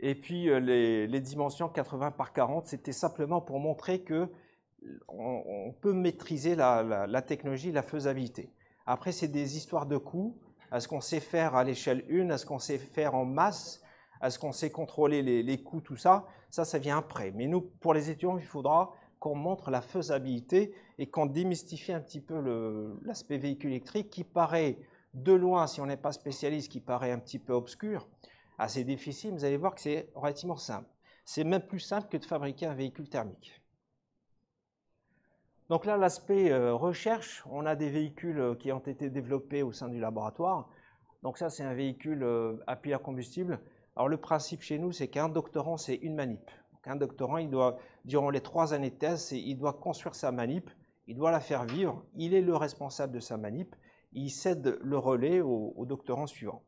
et puis les dimensions 80 par 40, c'était simplement pour montrer que on peut maîtriser la technologie, la faisabilité. Après, c'est des histoires de coûts. Est-ce qu'on sait faire à l'échelle 1? Est-ce qu'on sait faire en masse? Est-ce qu'on sait contrôler les coûts? Tout ça, ça vient après. Mais nous, pour les étudiants, il faudra qu'on montre la faisabilité et qu'on démystifie un petit peu l'aspect véhicule électrique qui paraît, de loin, si on n'est pas spécialiste, qui paraît un petit peu obscur, assez difficile. Vous allez voir que c'est relativement simple. C'est même plus simple que de fabriquer un véhicule thermique. Donc là, l'aspect recherche, on a des véhicules qui ont été développés au sein du laboratoire. Donc ça, c'est un véhicule à pile à combustible. Alors le principe chez nous, c'est qu'un doctorant, c'est une manip. Donc, un doctorant, il doit, durant les 3 années de thèse, il doit construire sa manip, il doit la faire vivre, il est le responsable de sa manip, il cède le relais au doctorant suivant.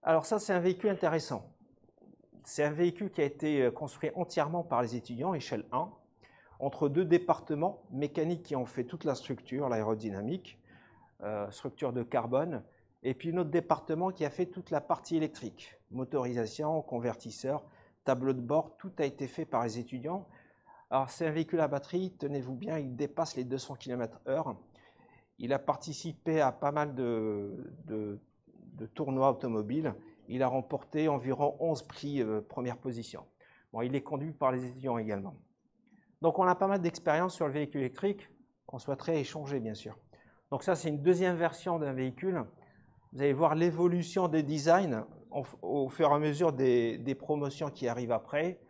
Alors ça, c'est un véhicule intéressant. C'est un véhicule qui a été construit entièrement par les étudiants, échelle 1, entre 2 départements mécaniques qui ont fait toute la structure, l'aérodynamique, structure de carbone, et puis un autre département qui a fait toute la partie électrique, motorisation, convertisseur, tableau de bord, tout a été fait par les étudiants. Alors c'est un véhicule à batterie, tenez-vous bien, il dépasse les 200 km/h. Il a participé à pas mal de tournois automobiles. Il a remporté environ 11 prix première position. Bon, il est conduit par les étudiants également. Donc on a pas mal d'expérience sur le véhicule électrique qu'on souhaiterait échanger, bien sûr. Donc ça, c'est une deuxième version d'un véhicule. Vous allez voir l'évolution des designs au fur et à mesure des promotions qui arrivent après.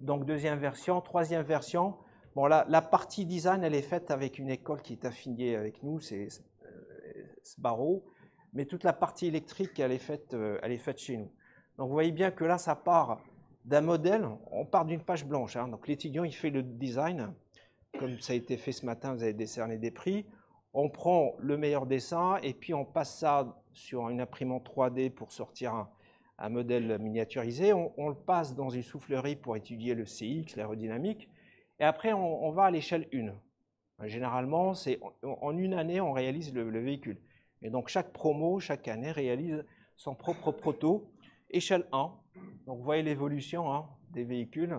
Donc deuxième version, troisième version. Bon, la partie design, elle est faite avec une école qui est affiliée avec nous, c'est Sbarro. Mais toute la partie électrique, elle est faite chez nous. Donc vous voyez bien que là, ça part d'un modèle, on part d'une page blanche. Hein. Donc l'étudiant, il fait le design, comme ça a été fait ce matin, vous avez décerné des prix. On prend le meilleur dessin et puis on passe ça sur une imprimante 3D pour sortir un modèle miniaturisé. On le passe dans une soufflerie pour étudier le CX, l'aérodynamique. Et après, on va à l'échelle 1. Généralement, en une année, on réalise le véhicule. Et donc chaque promo, chaque année, réalise son propre proto. Échelle 1. Donc vous voyez l'évolution hein, des véhicules.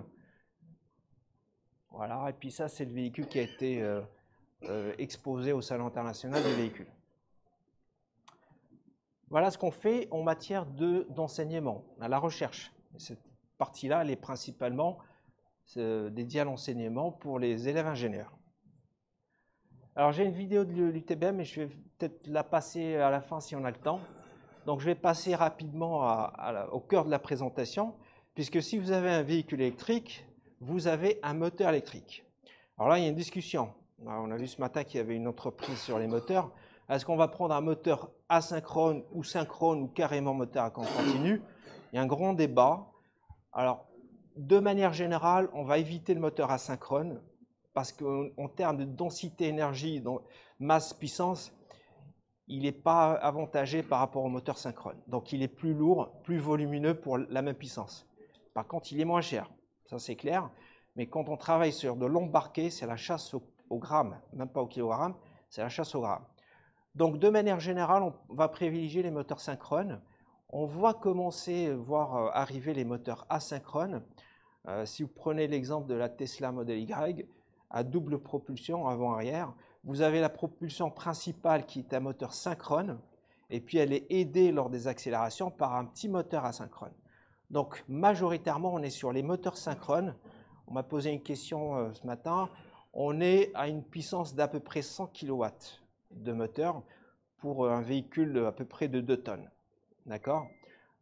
Voilà, et puis ça, c'est le véhicule qui a été exposé au Salon international des véhicules. Voilà ce qu'on fait en matière d'enseignement, à la recherche. Cette partie-là, elle est principalement dédiée à l'enseignement pour les élèves ingénieurs. Alors j'ai une vidéo de l'UTBM, mais je vais peut-être la passer à la fin si on a le temps. Donc je vais passer rapidement au cœur de la présentation, puisque si vous avez un véhicule électrique, vous avez un moteur électrique. Alors là, il y a une discussion. Alors, on a vu ce matin qu'il y avait une entreprise sur les moteurs. Est-ce qu'on va prendre un moteur asynchrone ou synchrone ou carrément moteur à courant continu? Il y a un grand débat. Alors, de manière générale, on va éviter le moteur asynchrone parce qu'en termes de densité énergie, masse, puissance, il n'est pas avantagé par rapport au moteur synchrone. Donc il est plus lourd, plus volumineux pour la même puissance. Par contre, il est moins cher, ça c'est clair. Mais quand on travaille sur de l'embarqué, c'est la chasse au gramme, même pas au kilogramme, c'est la chasse au gramme. Donc de manière générale, on va privilégier les moteurs synchrones. On va commencer à voir arriver les moteurs asynchrones. Si vous prenez l'exemple de la Tesla Model Y, à double propulsion avant-arrière, vous avez la propulsion principale qui est un moteur synchrone, et puis elle est aidée lors des accélérations par un petit moteur asynchrone. Donc majoritairement, on est sur les moteurs synchrones. On m'a posé une question ce matin. On est à une puissance d'à peu près 100 kW de moteur pour un véhicule à peu près de 2 tonnes. D'accord?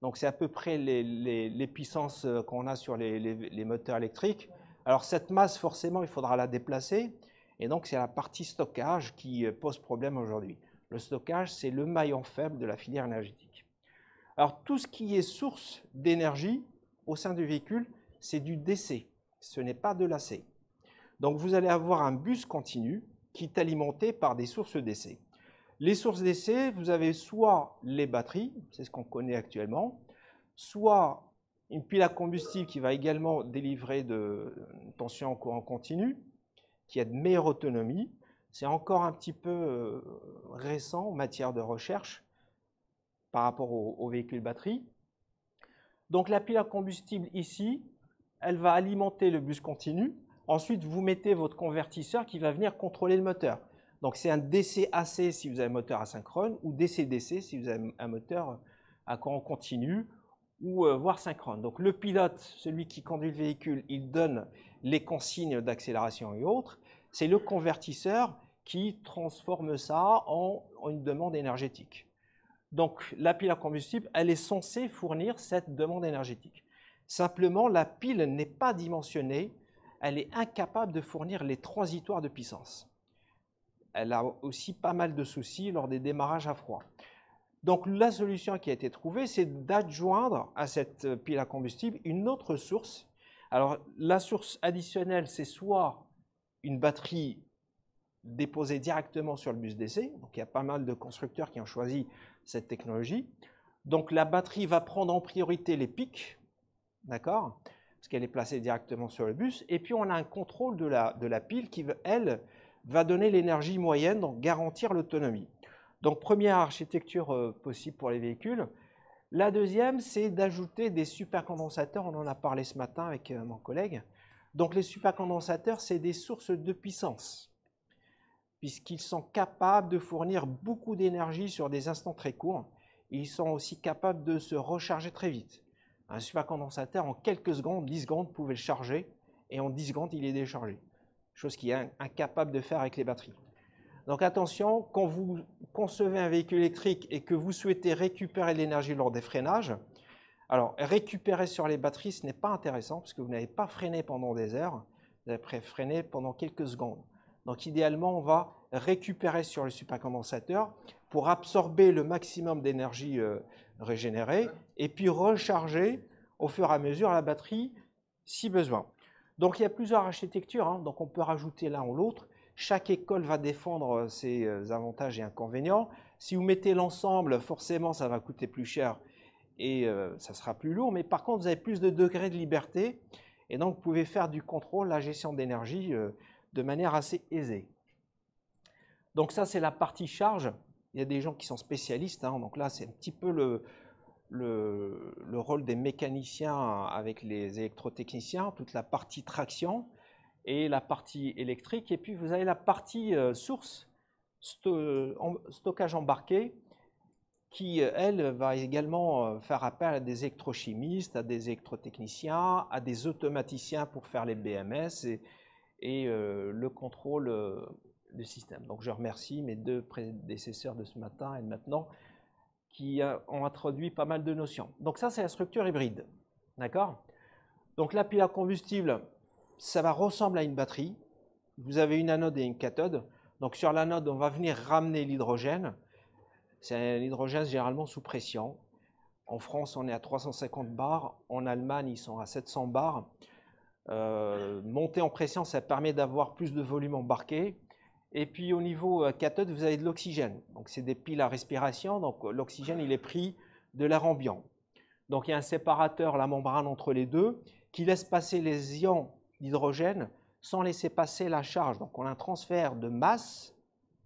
Donc c'est à peu près les puissances qu'on a sur les moteurs électriques. Alors cette masse, forcément, il faudra la déplacer. Et donc c'est la partie stockage qui pose problème aujourd'hui. Le stockage, c'est le maillon faible de la filière énergétique. Alors tout ce qui est source d'énergie au sein du véhicule, c'est du DC. Ce n'est pas de l'AC. Donc vous allez avoir un bus continu qui est alimenté par des sources DC. Les sources DC, vous avez soit les batteries, c'est ce qu'on connaît actuellement, soit une pile à combustible qui va également délivrer de tension en courant continu, qui a de meilleure autonomie. C'est encore un petit peu récent en matière de recherche par rapport aux véhicules batterie. Donc la pile à combustible ici, elle va alimenter le bus continu. Ensuite, vous mettez votre convertisseur qui va venir contrôler le moteur. Donc c'est un DC-AC si vous avez un moteur asynchrone ou DC-DC si vous avez un moteur à courant continu ou voire synchrone. Donc le pilote, celui qui conduit le véhicule, il donne les consignes d'accélération et autres. C'est le convertisseur qui transforme ça en une demande énergétique. Donc la pile à combustible, elle est censée fournir cette demande énergétique. Simplement, la pile n'est pas dimensionnée, elle est incapable de fournir les transitoires de puissance. Elle a aussi pas mal de soucis lors des démarrages à froid. Donc la solution qui a été trouvée, c'est d'adjoindre à cette pile à combustible une autre source. Alors la source additionnelle, c'est soit une batterie déposée directement sur le bus DC, donc il y a pas mal de constructeurs qui ont choisi cette technologie. Donc la batterie va prendre en priorité les pics, d'accord, parce qu'elle est placée directement sur le bus, et puis on a un contrôle de la pile qui, elle, va donner l'énergie moyenne, donc garantir l'autonomie. Donc première architecture possible pour les véhicules. La deuxième, c'est d'ajouter des supercondensateurs, on en a parlé ce matin avec mon collègue. Donc les supercondensateurs, c'est des sources de puissance, puisqu'ils sont capables de fournir beaucoup d'énergie sur des instants très courts. Ils sont aussi capables de se recharger très vite. Un supercondensateur, en quelques secondes, 10 secondes, vous pouvez le charger, et en 10 secondes, il est déchargé. Chose qui est incapable de faire avec les batteries. Donc attention, quand vous concevez un véhicule électrique et que vous souhaitez récupérer l'énergie lors des freinages, alors récupérer sur les batteries, ce n'est pas intéressant, parce que vous n'avez pas freiné pendant des heures, vous avez freiné pendant quelques secondes. Donc idéalement, on va récupérer sur le supercondensateur pour absorber le maximum d'énergie régénérée et puis recharger au fur et à mesure la batterie si besoin. Donc il y a plusieurs architectures, hein, donc on peut rajouter l'un ou l'autre. Chaque école va défendre ses avantages et inconvénients. Si vous mettez l'ensemble, forcément ça va coûter plus cher et ça sera plus lourd, mais par contre vous avez plus de degrés de liberté et donc vous pouvez faire du contrôle, la gestion d'énergie de manière assez aisée. Donc ça c'est la partie charge. Il y a des gens qui sont spécialistes, hein, donc là c'est un petit peu le rôle des mécaniciens avec les électrotechniciens, toute la partie traction et la partie électrique. Et puis vous avez la partie source, stockage embarqué, qui, elle, va également faire appel à des électrochimistes, à des électrotechniciens, à des automaticiens pour faire les BMS et le contrôle du système. Donc je remercie mes deux prédécesseurs de ce matin et de maintenant qui ont introduit pas mal de notions. Donc ça, c'est la structure hybride. D'accord? Donc la pile à combustible, ça va ressembler à une batterie. Vous avez une anode et une cathode. Donc sur l'anode, on va venir ramener l'hydrogène. C'est l'hydrogène généralement sous pression. En France, on est à 350 bars. En Allemagne, ils sont à 700 bars. Monter en pression, ça permet d'avoir plus de volume embarqué. Et puis au niveau cathode, vous avez de l'oxygène. Donc c'est des piles à respiration, donc l'oxygène il est pris de l'air ambiant. Donc il y a un séparateur, la membrane entre les deux, qui laisse passer les ions d'hydrogène sans laisser passer la charge. Donc on a un transfert de masse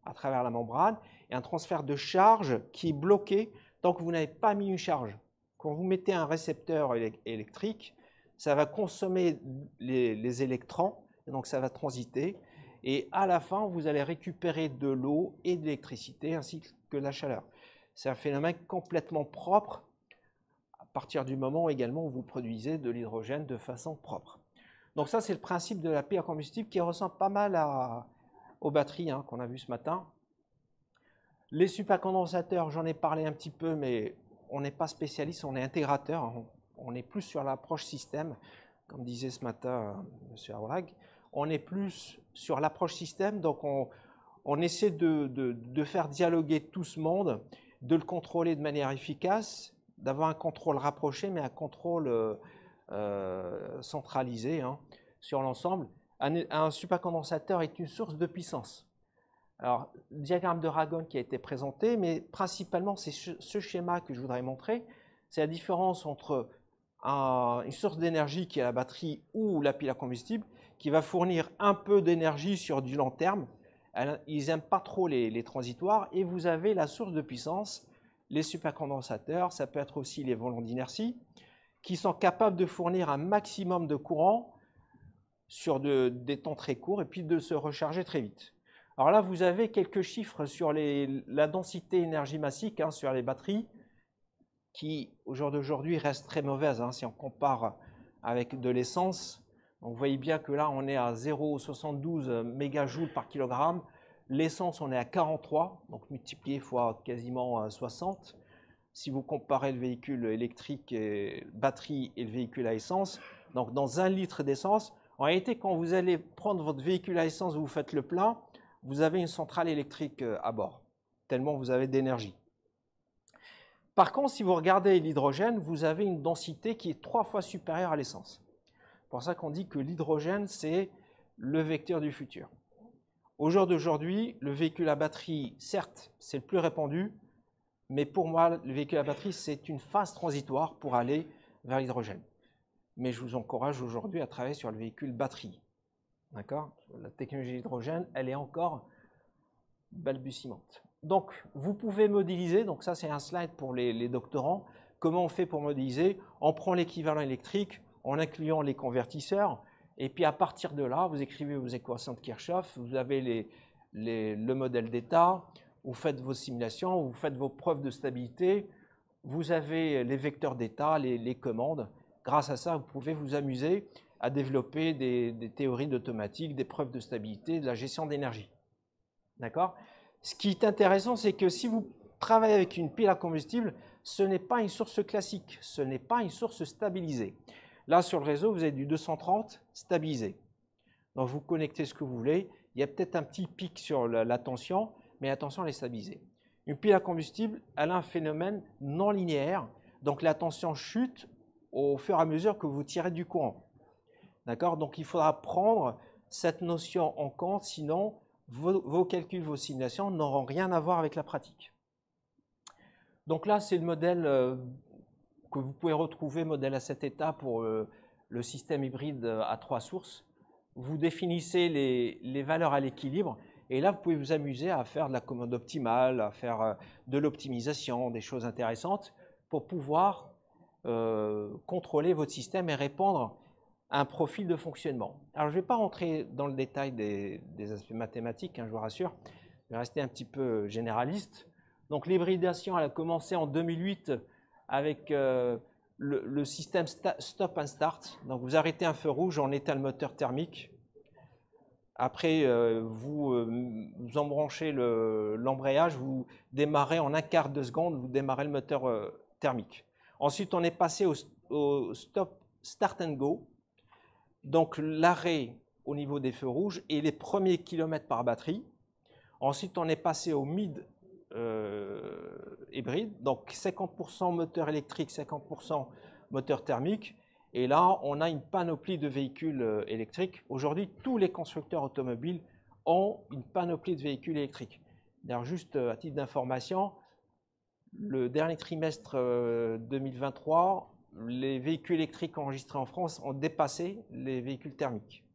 à travers la membrane et un transfert de charge qui est bloqué tant que vous n'avez pas mis une charge. Quand vous mettez un récepteur électrique, ça va consommer les électrons, et donc ça va transiter. Et à la fin, vous allez récupérer de l'eau et de l'électricité ainsi que de la chaleur. C'est un phénomène complètement propre à partir du moment également où vous produisez de l'hydrogène de façon propre. Donc ça, c'est le principe de la pile à combustible qui ressemble pas mal aux batteries qu'on a vues ce matin. Les supercondensateurs, j'en ai parlé un petit peu, mais on n'est pas spécialiste, on est intégrateur. On est plus sur l'approche système, comme disait ce matin M. Aurag. On est plus sur l'approche système, donc on essaie de faire dialoguer tout ce monde, de le contrôler de manière efficace, d'avoir un contrôle rapproché, mais un contrôle centralisé sur l'ensemble. Un supercondensateur est une source de puissance. Alors, le diagramme de Ragon qui a été présenté, mais principalement, c'est ce schéma que je voudrais montrer. C'est la différence entre une source d'énergie qui est la batterie ou la pile à combustible, qui va fournir un peu d'énergie sur du long terme. Ils n'aiment pas trop les transitoires. Et vous avez la source de puissance, les supercondensateurs, ça peut être aussi les volants d'inertie, qui sont capables de fournir un maximum de courant sur des temps très courts et puis de se recharger très vite. Alors là, vous avez quelques chiffres sur la densité énergie-massique sur les batteries, qui, au jour d'aujourd'hui, reste très mauvaise si on compare avec de l'essence. Vous voyez bien que là, on est à 0,72 mégajoules par kilogramme. L'essence, on est à 43, donc multiplié fois quasiment 60. Si vous comparez le véhicule électrique et batterie et le véhicule à essence, donc dans 1 litre d'essence, en réalité, quand vous allez prendre votre véhicule à essence, vous faites le plein, vous avez une centrale électrique à bord, tellement vous avez d'énergie. Par contre, si vous regardez l'hydrogène, vous avez une densité qui est 3 fois supérieure à l'essence. C'est pour ça qu'on dit que l'hydrogène, c'est le vecteur du futur. Au jour d'aujourd'hui, le véhicule à batterie, certes, c'est le plus répandu, mais pour moi, le véhicule à batterie, c'est une phase transitoire pour aller vers l'hydrogène. Mais je vous encourage aujourd'hui à travailler sur le véhicule batterie. D'accord ? La technologie d'hydrogène, elle est encore balbutiante. Donc, vous pouvez modéliser, donc ça c'est un slide pour les doctorants. Comment on fait pour modéliser? On prend l'équivalent électrique en incluant les convertisseurs, et puis à partir de là, vous écrivez vos équations de Kirchhoff, vous avez le modèle d'état, vous faites vos simulations, vous faites vos preuves de stabilité, vous avez les vecteurs d'état, les commandes. Grâce à ça, vous pouvez vous amuser à développer des théories d'automatique, des preuves de stabilité, de la gestion d'énergie. D'accord? Ce qui est intéressant, c'est que si vous travaillez avec une pile à combustible, ce n'est pas une source classique, ce n'est pas une source stabilisée. Là, sur le réseau, vous avez du 230 stabilisé. Donc, vous connectez ce que vous voulez. Il y a peut-être un petit pic sur la tension, mais la tension, elle est stabilisée. Une pile à combustible, elle a un phénomène non linéaire. Donc, la tension chute au fur et à mesure que vous tirez du courant. D'accord? Donc, il faudra prendre cette notion en compte, sinon vos calculs, vos simulations n'auront rien à voir avec la pratique. Donc là, c'est le modèle que vous pouvez retrouver, modèle à 7 états pour le système hybride à 3 sources. Vous définissez les valeurs à l'équilibre et là, vous pouvez vous amuser à faire de la commande optimale, à faire de l'optimisation, des choses intéressantes pour pouvoir contrôler votre système et répondre à un profil de fonctionnement. Alors, je ne vais pas rentrer dans le détail des aspects mathématiques, je vous rassure, je vais rester un petit peu généraliste. Donc, l'hybridation, elle a commencé en 2008 avec le système stop and start. Donc, vous arrêtez un feu rouge, on éteint le moteur thermique. Après, vous embranchez l'embrayage, vous démarrez en 1/4 de seconde, vous démarrez le moteur thermique. Ensuite, on est passé au stop, start and go. Donc, l'arrêt au niveau des feux rouges et les premiers kilomètres par batterie. Ensuite, on est passé au mid hybride, donc 50% moteur électrique, 50% moteur thermique. Et là, on a une panoplie de véhicules électriques. Aujourd'hui, tous les constructeurs automobiles ont une panoplie de véhicules électriques. D'ailleurs, juste à titre d'information, le dernier trimestre 2023, les véhicules électriques enregistrés en France ont dépassé les véhicules thermiques.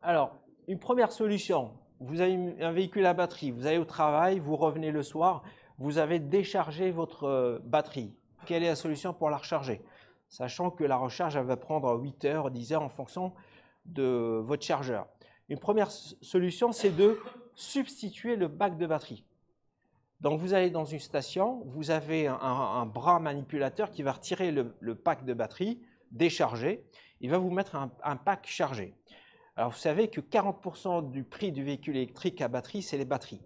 Alors, une première solution, vous avez un véhicule à batterie, vous allez au travail, vous revenez le soir, vous avez déchargé votre batterie. Quelle est la solution pour la recharger? Sachant que la recharge, elle va prendre 8 heures, 10 heures en fonction de votre chargeur. Une première solution, c'est de substituer le bac de batterie. Donc, vous allez dans une station, vous avez un bras manipulateur qui va retirer le pack de batterie déchargé. Il va vous mettre un pack chargé. Alors, vous savez que 40% du prix du véhicule électrique à batterie, c'est les batteries.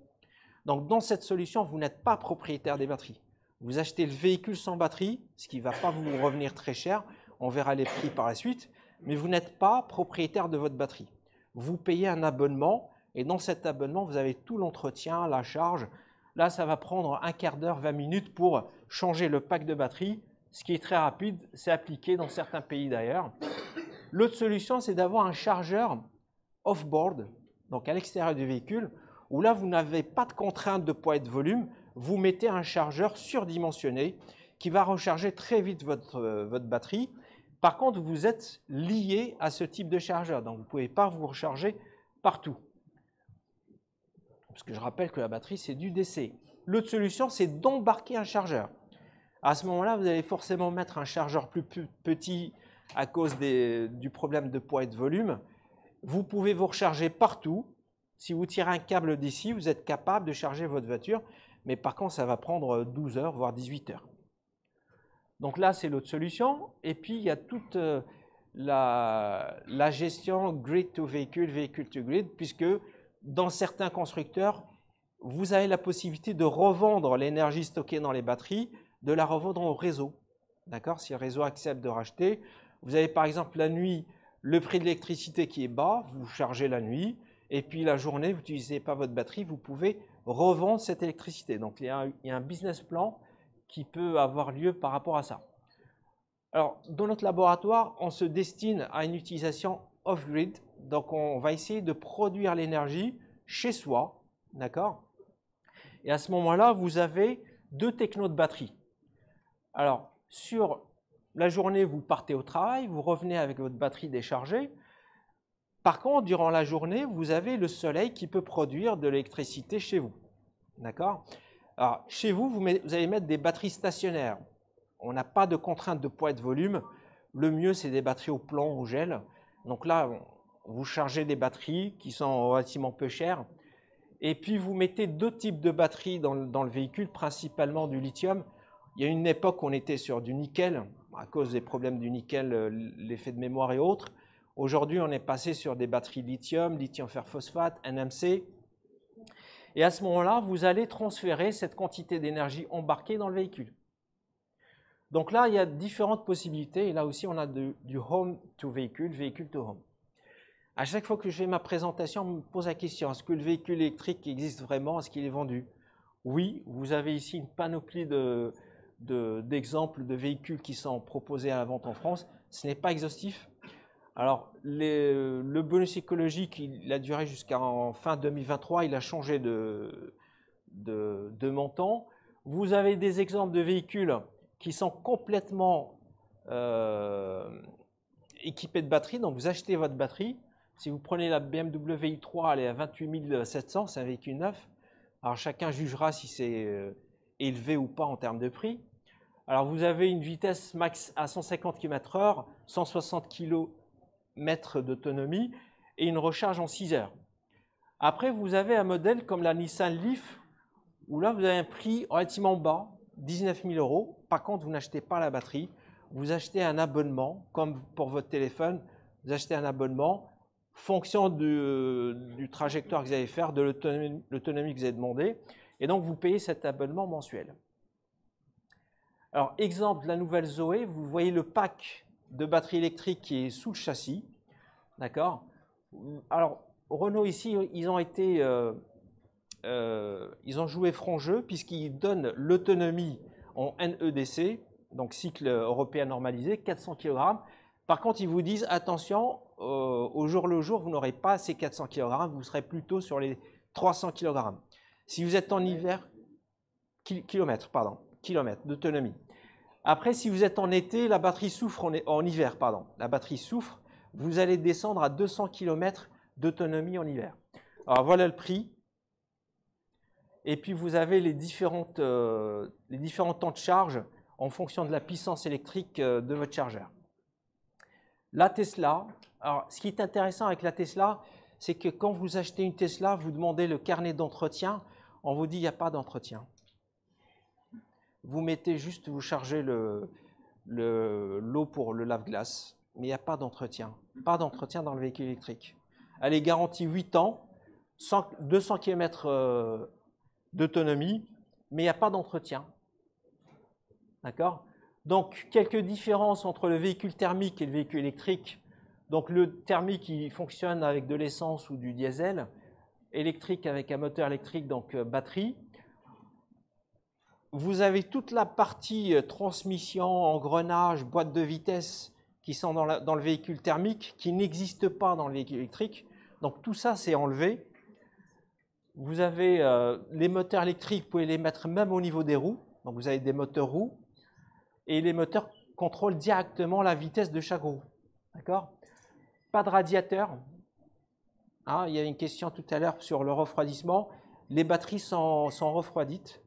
Donc, dans cette solution, vous n'êtes pas propriétaire des batteries. Vous achetez le véhicule sans batterie, ce qui ne va pas vous revenir très cher. On verra les prix par la suite. Mais vous n'êtes pas propriétaire de votre batterie. Vous payez un abonnement et dans cet abonnement, vous avez tout l'entretien, la charge. Là, ça va prendre un quart d'heure, 20 minutes pour changer le pack de batterie, ce qui est très rapide. C'est appliqué dans certains pays d'ailleurs. L'autre solution, c'est d'avoir un chargeur off-board, donc à l'extérieur du véhicule, où là, vous n'avez pas de contrainte de poids et de volume. Vous mettez un chargeur surdimensionné qui va recharger très vite votre batterie. Par contre, vous êtes lié à ce type de chargeur, donc vous ne pouvez pas vous recharger partout. Parce que je rappelle que la batterie, c'est du DC. L'autre solution, c'est d'embarquer un chargeur. À ce moment-là, vous allez forcément mettre un chargeur plus petit à cause du problème de poids et de volume. Vous pouvez vous recharger partout. Si vous tirez un câble d'ici, vous êtes capable de charger votre voiture. Mais par contre, ça va prendre 12 heures, voire 18 heures. Donc là, c'est l'autre solution. Et puis, il y a toute la gestion grid to véhicule, véhicule to grid, puisque dans certains constructeurs, vous avez la possibilité de revendre l'énergie stockée dans les batteries, de la revendre au réseau. D'accord? Si le réseau accepte de racheter, vous avez par exemple la nuit, le prix de l'électricité qui est bas, vous chargez la nuit, et puis la journée, vous n'utilisez pas votre batterie, vous pouvez revendre cette électricité. Donc il y a un business plan qui peut avoir lieu par rapport à ça. Alors, dans notre laboratoire, on se destine à une utilisation off-grid. Donc, on va essayer de produire l'énergie chez soi, d'accord? Et à ce moment-là, vous avez deux technos de batterie. Alors, sur la journée, vous partez au travail, vous revenez avec votre batterie déchargée. Par contre, durant la journée, vous avez le soleil qui peut produire de l'électricité chez vous, d'accord? Alors, chez vous, vous allez mettre des batteries stationnaires. On n'a pas de contrainte de poids et de volume. Le mieux, c'est des batteries au plomb, au gel. Donc là, vous chargez des batteries qui sont relativement peu chères. Et puis, vous mettez deux types de batteries dans le véhicule, principalement du lithium. Il y a une époque où on était sur du nickel, à cause des problèmes du nickel, l'effet de mémoire et autres. Aujourd'hui, on est passé sur des batteries lithium, lithium fer phosphate, NMC. Et à ce moment-là, vous allez transférer cette quantité d'énergie embarquée dans le véhicule. Donc là, il y a différentes possibilités. Et là aussi, on a du home to véhicule, véhicule to home. À chaque fois que je fais ma présentation, on me pose la question, est-ce que le véhicule électrique existe vraiment? Est-ce qu'il est vendu? Oui, vous avez ici une panoplie d'exemples de véhicules qui sont proposés à la vente en France. Ce n'est pas exhaustif. Alors, le bonus écologique, il a duré jusqu'en fin 2023. Il a changé de montant. Vous avez des exemples de véhicules qui sont complètement équipés de batterie. Donc, vous achetez votre batterie. Si vous prenez la BMW i3, elle est à 28 700, c'est un véhicule neuf. Alors, chacun jugera si c'est élevé ou pas en termes de prix. Alors, vous avez une vitesse max à 150 km/h, 160 km d'autonomie et une recharge en 6 heures. Après, vous avez un modèle comme la Nissan Leaf, où là, vous avez un prix relativement bas, 19 000 €. Par contre, vous n'achetez pas la batterie, vous achetez un abonnement, comme pour votre téléphone, vous achetez un abonnement, fonction du trajectoire que vous allez faire, de l'autonomie que vous avez demandé, et donc vous payez cet abonnement mensuel. Alors, exemple de la nouvelle Zoé, vous voyez le pack de batterie électrique qui est sous le châssis, d'accord? Alors, Renault ici, ils ont joué franc jeu puisqu'ils donnent l'autonomie en NEDC, donc cycle européen normalisé, 400 kg. Par contre, ils vous disent, attention, au jour le jour, vous n'aurez pas ces 400 kg, vous serez plutôt sur les 300 kg. Si vous êtes en hiver, kilomètres d'autonomie. Après, si vous êtes en été, la batterie souffre, en hiver, pardon, la batterie souffre, vous allez descendre à 200 km d'autonomie en hiver. Alors voilà le prix. Et puis vous avez les différents temps de charge en fonction de la puissance électrique de votre chargeur. La Tesla, alors ce qui est intéressant avec la Tesla, c'est que quand vous achetez une Tesla, vous demandez le carnet d'entretien, on vous dit il n'y a pas d'entretien. Vous mettez juste, vous chargez l'eau pour le lave-glace, mais il n'y a pas d'entretien. Pas d'entretien dans le véhicule électrique. Elle est garantie 8 ans, 200 km d'autonomie, mais il n'y a pas d'entretien. D'accord? Donc, quelques différences entre le véhicule thermique et le véhicule électrique. Donc, le thermique, il fonctionne avec de l'essence ou du diesel. Électrique avec un moteur électrique, donc batterie. Vous avez toute la partie transmission, engrenage, boîte de vitesse qui sont dans le véhicule thermique, qui n'existe pas dans le véhicule électrique. Donc, tout ça, c'est enlevé. Vous avez les moteurs électriques, vous pouvez les mettre même au niveau des roues. Donc, vous avez des moteurs roues. Et les moteurs contrôlent directement la vitesse de chaque roue. D'accord? Pas de radiateur. Hein, il y a une question tout à l'heure sur le refroidissement. Les batteries sont refroidites.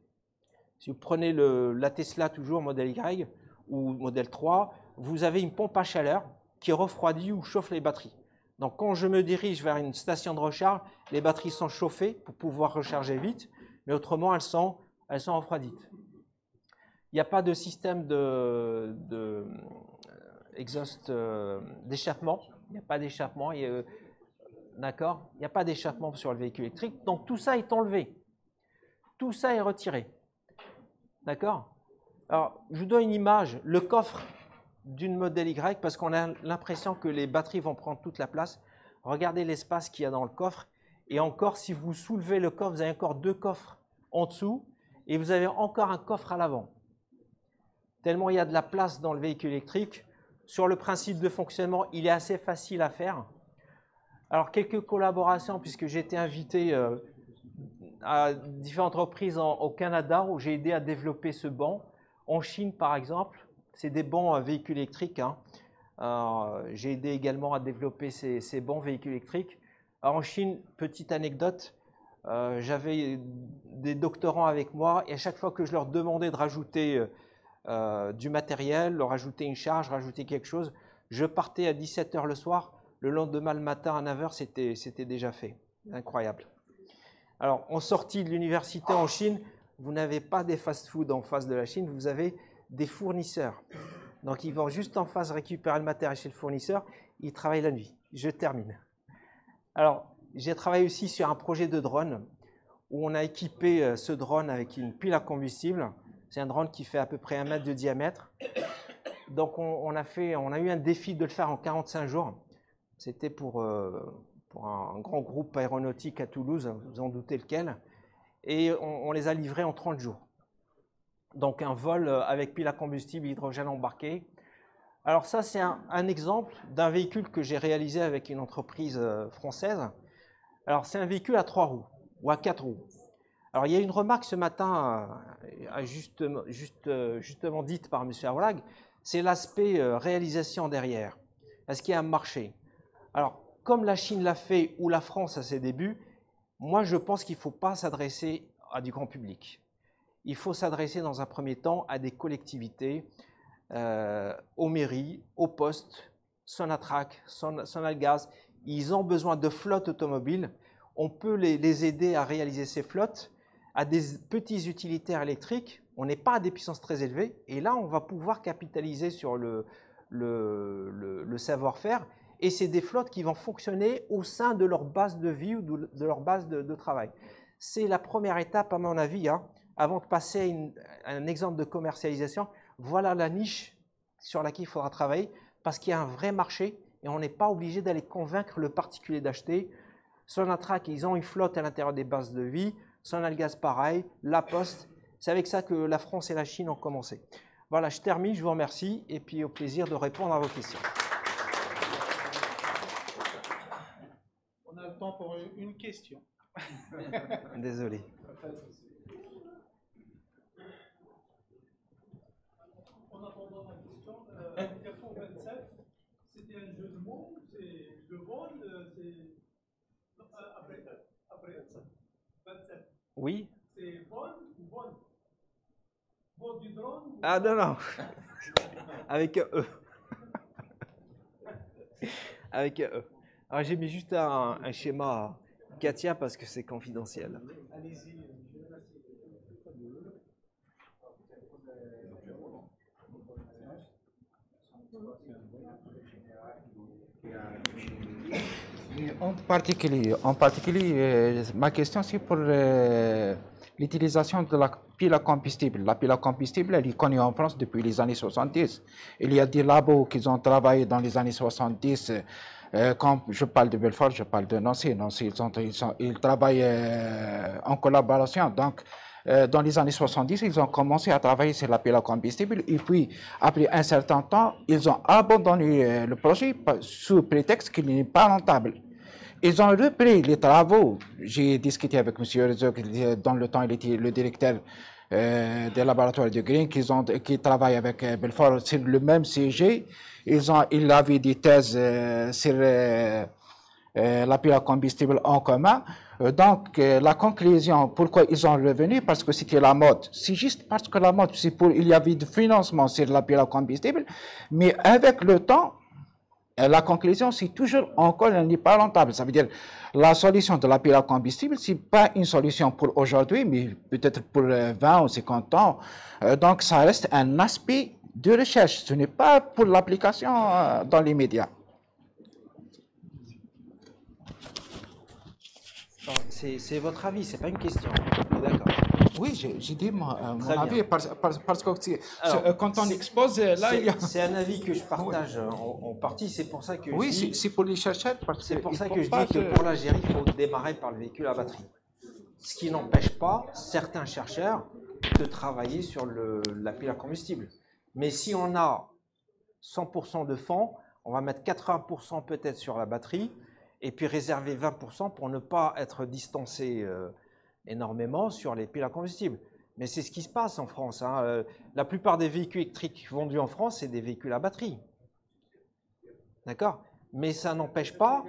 Si vous prenez la Tesla, toujours modèle Y ou modèle 3, vous avez une pompe à chaleur qui refroidit ou chauffe les batteries. Donc, quand je me dirige vers une station de recharge, les batteries sont chauffées pour pouvoir recharger vite, mais autrement, elles sont refroidites. Il n'y a pas de système d'échappement. Il n'y a pas d'échappement. D'accord? Il n'y a pas d'échappement sur le véhicule électrique. Donc, tout ça est enlevé. Tout ça est retiré. D'accord? Alors, je vous donne une image. Le coffre d'une modèle Y, parce qu'on a l'impression que les batteries vont prendre toute la place. Regardez l'espace qu'il y a dans le coffre. Et encore, si vous soulevez le coffre, vous avez encore 2 coffres en dessous. Et vous avez encore un coffre à l'avant. Tellement il y a de la place dans le véhicule électrique. Sur le principe de fonctionnement, il est assez facile à faire. Alors, quelques collaborations, puisque j'ai été invité à différentes reprises au Canada, où j'ai aidé à développer ce banc. En Chine, par exemple, c'est des bancs véhicules électriques. Hein. J'ai aidé également à développer ces bancs véhicules électriques. Alors, en Chine, petite anecdote, j'avais des doctorants avec moi, et à chaque fois que je leur demandais de rajouter du matériel, leur rajouter une charge, rajouter quelque chose, je partais à 17 h le soir. Le lendemain, le matin, à 9 h, c'était déjà fait. Incroyable. Alors, en sortie de l'université en Chine, vous n'avez pas des fast-food en face de la Chine, vous avez des fournisseurs. Donc, ils vont juste en face récupérer le matériel chez le fournisseur, ils travaillent la nuit. Je termine. Alors, j'ai travaillé aussi sur un projet de drone où on a équipé ce drone avec une pile à combustible. C'est un drone qui fait à peu près 1 mètre de diamètre. Donc, on a eu un défi de le faire en 45 jours. C'était pour un grand groupe aéronautique à Toulouse, vous en doutez lequel. Et on les a livrés en 30 jours. Donc, un vol avec pile à combustible, hydrogène embarqué. Alors ça, c'est un exemple d'un véhicule que j'ai réalisé avec une entreprise française. Alors, c'est un véhicule à 3 roues ou à 4 roues. Alors, il y a une remarque ce matin, justement dite par M. Arlag, c'est l'aspect réalisation derrière. Est-ce qu'il y a un marché? Alors, comme la Chine l'a fait ou la France à ses débuts, moi, je pense qu'il ne faut pas s'adresser à du grand public. Il faut s'adresser dans un premier temps à des collectivités, aux mairies, aux postes, Sonatrach, Sonalgaz. Ils ont besoin de flottes automobiles. On peut les aider à réaliser ces flottes, à des petits utilitaires électriques. On n'est pas à des puissances très élevées. Et là, on va pouvoir capitaliser sur le savoir-faire. Et c'est des flottes qui vont fonctionner au sein de leur base de vie ou de leur base de travail. C'est la première étape, à mon avis, hein, avant de passer à un exemple de commercialisation. Voilà la niche sur laquelle il faudra travailler parce qu'il y a un vrai marché et on n'est pas obligé d'aller convaincre le particulier d'acheter. Sonatrach, ils ont une flotte à l'intérieur des bases de vie. Sonalgaz, pareil. La Poste, c'est avec ça que la France et la Chine ont commencé. Voilà, je termine, je vous remercie, et puis au plaisir de répondre à vos questions. On a le temps pour une question. Désolé. En attendant ma question, Carrefour 27, c'était un jeu de mots, c'est le vol, c'est après 27. Oui? C'est vol ou vol? Vol du drone ou... Ah non, non. Avec un E. Avec un E. Alors j'ai mis juste un schéma Katia parce que c'est confidentiel. Allez-y. En particulier, ma question c'est pour l'utilisation de la pile à combustible. La pile à combustible, elle est connue en France depuis les années 70. Il y a des labos qui ont travaillé dans les années 70. Quand je parle de Belfort, je parle de Nancy. Nancy, ils travaillent en collaboration. Donc, dans les années 70, ils ont commencé à travailler sur la pile à combustible. Et puis, après un certain temps, ils ont abandonné le projet sous prétexte qu'il n'est pas rentable. Ils ont repris les travaux. J'ai discuté avec M. Rezo, dans le temps, il était le directeur des laboratoires de Green, qui travaille avec Belfort sur le même sujet. Il avait des thèses sur la pile à combustible en commun. Donc, la conclusion, pourquoi ils sont revenus? Parce que c'était la mode. C'est juste parce que la mode, il y avait du financement sur la pile à combustible, mais avec le temps, la conclusion, c'est toujours encore, elle n'est pas rentable. Ça veut dire, la solution de la pile à combustible, ce n'est pas une solution pour aujourd'hui, mais peut-être pour 20 ou 50 ans. Donc, ça reste un aspect de recherche. Ce n'est pas pour l'application dans les médias. C'est votre avis, c'est pas une question. D'accord. Oui, j'ai dit mon avis parce que quand on expose, là, il y a... C'est un avis que je partage en partie, c'est pour ça que oui, je dis... c'est pour les chercheurs. C'est pour ça que je dis que pour l'Algérie, il faut démarrer par le véhicule à batterie. Ce qui n'empêche pas certains chercheurs de travailler sur la pile à combustible. Mais si on a 100% de fonds, on va mettre 80% peut-être sur la batterie, et puis réserver 20% pour ne pas être distancé énormément sur les piles à combustible. Mais c'est ce qui se passe en France. Hein. La plupart des véhicules électriques vendus en France, c'est des véhicules à batterie. D'accord? Mais ça n'empêche pas...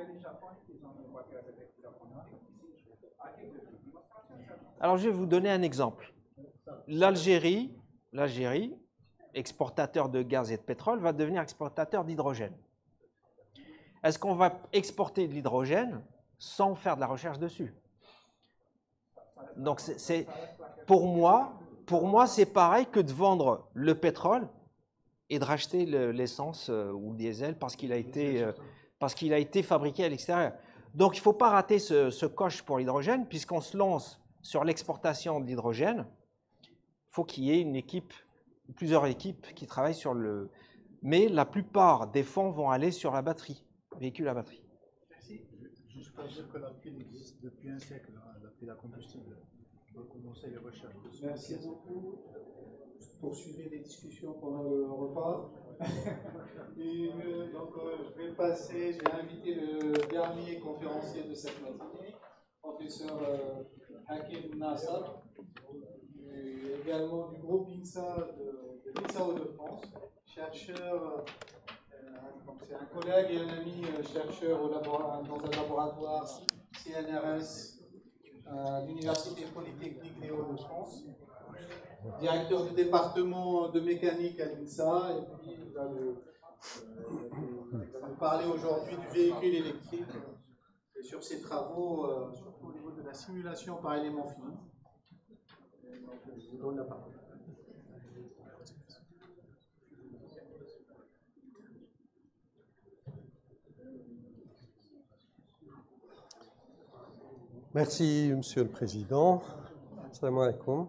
Alors, je vais vous donner un exemple. L'Algérie, exportateur de gaz et de pétrole, va devenir exportateur d'hydrogène. Est-ce qu'on va exporter de l'hydrogène sans faire de la recherche dessus? Donc, pour moi, c'est pareil que de vendre le pétrole et de racheter l'essence ou le diesel parce qu'il a été fabriqué à l'extérieur. Donc, il ne faut pas rater ce coche pour l'hydrogène, puisqu'on se lance sur l'exportation de l'hydrogène. Il faut qu'il y ait une équipe, plusieurs équipes qui travaillent sur le... Mais la plupart des fonds vont aller sur la batterie, véhicule à batterie. Merci. Juste pour dire que la pile existe depuis un siècle, hein, la pile à combustible. On va commencer les recherches. Merci beaucoup. Poursuivez les discussions pendant le repas. Et, je vais inviter le dernier conférencier de cette matinée, professeur Hakim Nassar, également du groupe INSA de l'INSA Hauts-de-France, chercheur, c'est un collègue et un ami chercheur dans un laboratoire CNRS à l'Université Polytechnique des Hauts-de-France, directeur du département de mécanique à l'INSA, et puis il va nous parler aujourd'hui du véhicule électrique et sur ses travaux, surtout au niveau de la simulation par éléments finis. Donc, je vous donne la parole. Merci, Monsieur le Président. Assalamu alaikum.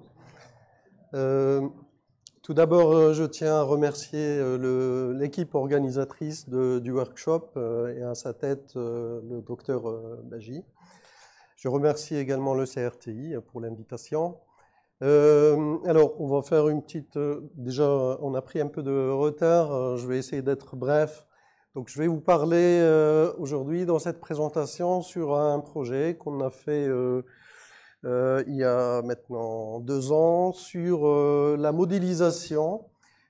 Tout d'abord, je tiens à remercier l'équipe organisatrice du workshop et à sa tête le docteur Baji. Je remercie également le CRTI pour l'invitation. Alors, on va faire une petite... déjà, on a pris un peu de retard. Je vais essayer d'être bref. Donc, je vais vous parler aujourd'hui dans cette présentation sur un projet qu'on a fait il y a maintenant 2 ans sur la modélisation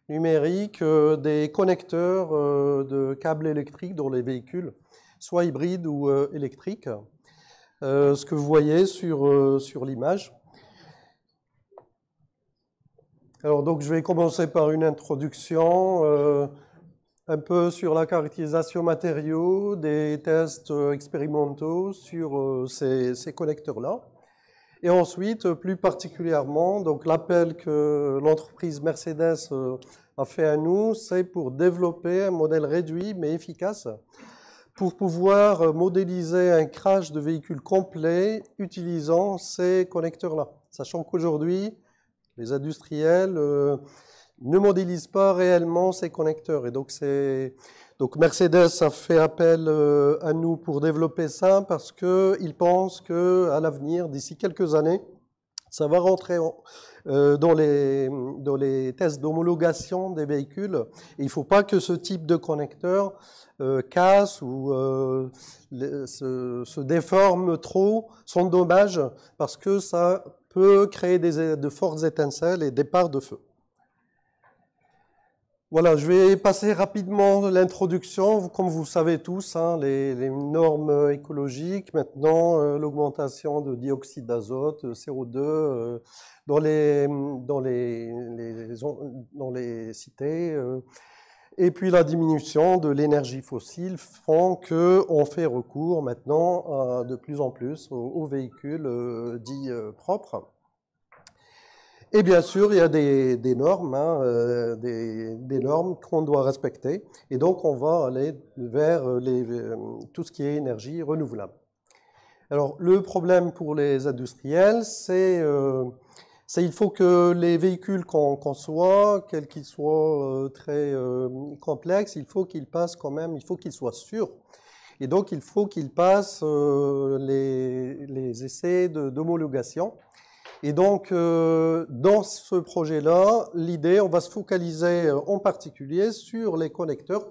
numérique des connecteurs de câbles électriques dans les véhicules, soit hybrides ou électriques. Ce que vous voyez sur l'image. Alors, donc, je vais commencer par une introduction un peu sur la caractérisation matériaux, des tests expérimentaux sur ces connecteurs-là. Et ensuite, plus particulièrement, donc l'appel que l'entreprise Mercedes a fait à nous, c'est pour développer un modèle réduit mais efficace pour pouvoir modéliser un crash de véhicule complet utilisant ces connecteurs-là. Sachant qu'aujourd'hui, les industriels ne modélisent pas réellement ces connecteurs. Et donc Mercedes a fait appel à nous pour développer ça parce qu'ils pensent qu'à l'avenir, d'ici quelques années, ça va rentrer dans les tests d'homologation des véhicules. Et il ne faut pas que ce type de connecteur casse ou se déforme trop, s'endommage, parce que ça peut créer de fortes étincelles et départs de feu. Voilà, je vais passer rapidement l'introduction. Comme vous savez tous, hein, les normes écologiques, maintenant, l'augmentation de dioxyde d'azote, CO2 dans les cités, et puis la diminution de l'énergie fossile font qu'on fait recours maintenant de plus en plus aux véhicules dits propres. Et bien sûr, il y a des normes, hein, des normes qu'on doit respecter. Et donc, on va aller vers tout ce qui est énergie renouvelable. Alors, le problème pour les industriels, c'est il faut que les véhicules qu'on conçoit, quels qu'ils soient très complexes, il faut qu'ils passent quand même, il faut qu'ils soient sûrs. Et donc, il faut qu'ils passent les essais d'homologation. Et donc, dans ce projet-là, l'idée, on va se focaliser en particulier sur les connecteurs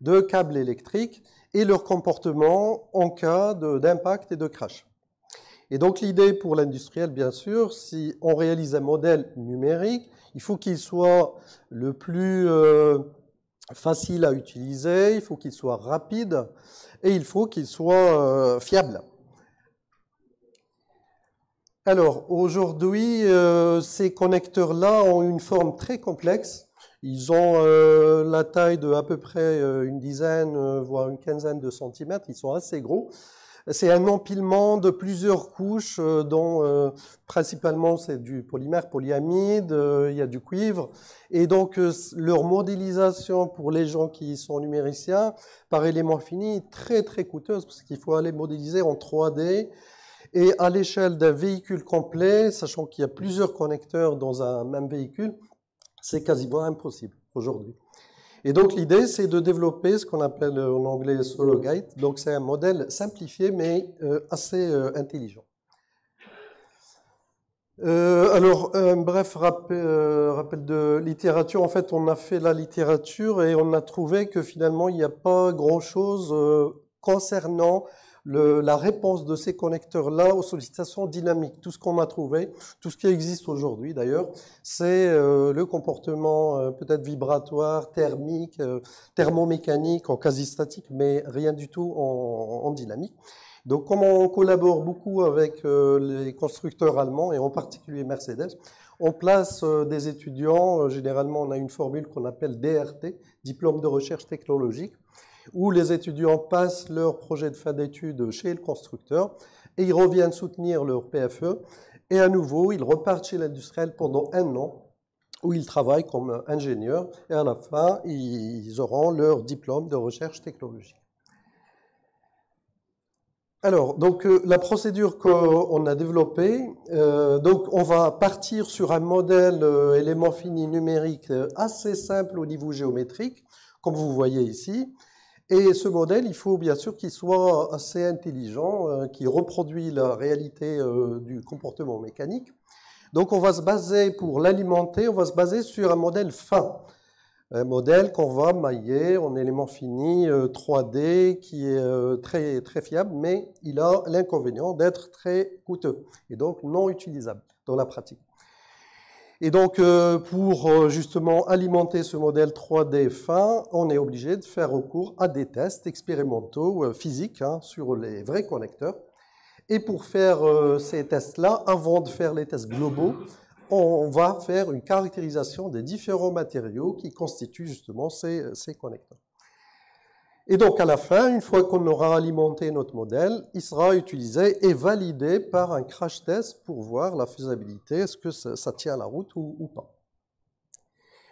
de câbles électriques et leur comportement en cas d'impact et de crash. Et donc, l'idée pour l'industriel, bien sûr, si on réalise un modèle numérique, il faut qu'il soit le plus facile à utiliser, il faut qu'il soit rapide et il faut qu'il soit fiable. Alors, aujourd'hui, ces connecteurs-là ont une forme très complexe. Ils ont la taille de à peu près une dizaine, voire une quinzaine de centimètres. Ils sont assez gros. C'est un empilement de plusieurs couches, dont principalement c'est du polymère, polyamide, il y a du cuivre. Et donc, leur modélisation pour les gens qui sont numériciens, par élément fini, est très très coûteuse, parce qu'il faut aller modéliser en 3D. Et à l'échelle d'un véhicule complet, sachant qu'il y a plusieurs connecteurs dans un même véhicule, c'est quasiment impossible aujourd'hui. Et donc l'idée, c'est de développer ce qu'on appelle en anglais Sologate. Donc c'est un modèle simplifié, mais assez intelligent. Alors, un bref rappel de littérature. En fait, on a fait la littérature et on a trouvé que finalement, il n'y a pas grand-chose concernant la réponse de ces connecteurs-là aux sollicitations dynamiques. Tout ce qu'on a trouvé, tout ce qui existe aujourd'hui d'ailleurs, c'est le comportement peut-être vibratoire, thermique, thermomécanique, en quasi-statique, mais rien du tout en dynamique. Donc, comme on collabore beaucoup avec les constructeurs allemands, et en particulier Mercedes, on place des étudiants, généralement on a une formule qu'on appelle DRT, Diplôme de recherche technologique, où les étudiants passent leur projet de fin d'études chez le constructeur et ils reviennent soutenir leur PFE et à nouveau ils repartent chez l'industriel pendant 1 an où ils travaillent comme ingénieurs et à la fin ils auront leur diplôme de recherche technologique. Alors, donc la procédure qu'on a développée, donc on va partir sur un modèle élément fini numérique assez simple au niveau géométrique, comme vous voyez ici. Et ce modèle, il faut bien sûr qu'il soit assez intelligent, qu'il reproduit la réalité du comportement mécanique. Donc on va se baser, pour l'alimenter, on va se baser sur un modèle fin. Un modèle qu'on va mailler en éléments finis 3D qui est très, très fiable, mais il a l'inconvénient d'être très coûteux et donc non utilisable dans la pratique. Et donc pour justement alimenter ce modèle 3D fin, on est obligé de faire recours à des tests expérimentaux physiques sur les vrais connecteurs. Et pour faire ces tests-là, avant de faire les tests globaux, on va faire une caractérisation des différents matériaux qui constituent justement ces connecteurs. Et donc à la fin, une fois qu'on aura alimenté notre modèle, il sera utilisé et validé par un crash test pour voir la faisabilité, est-ce que ça tient la route ou pas.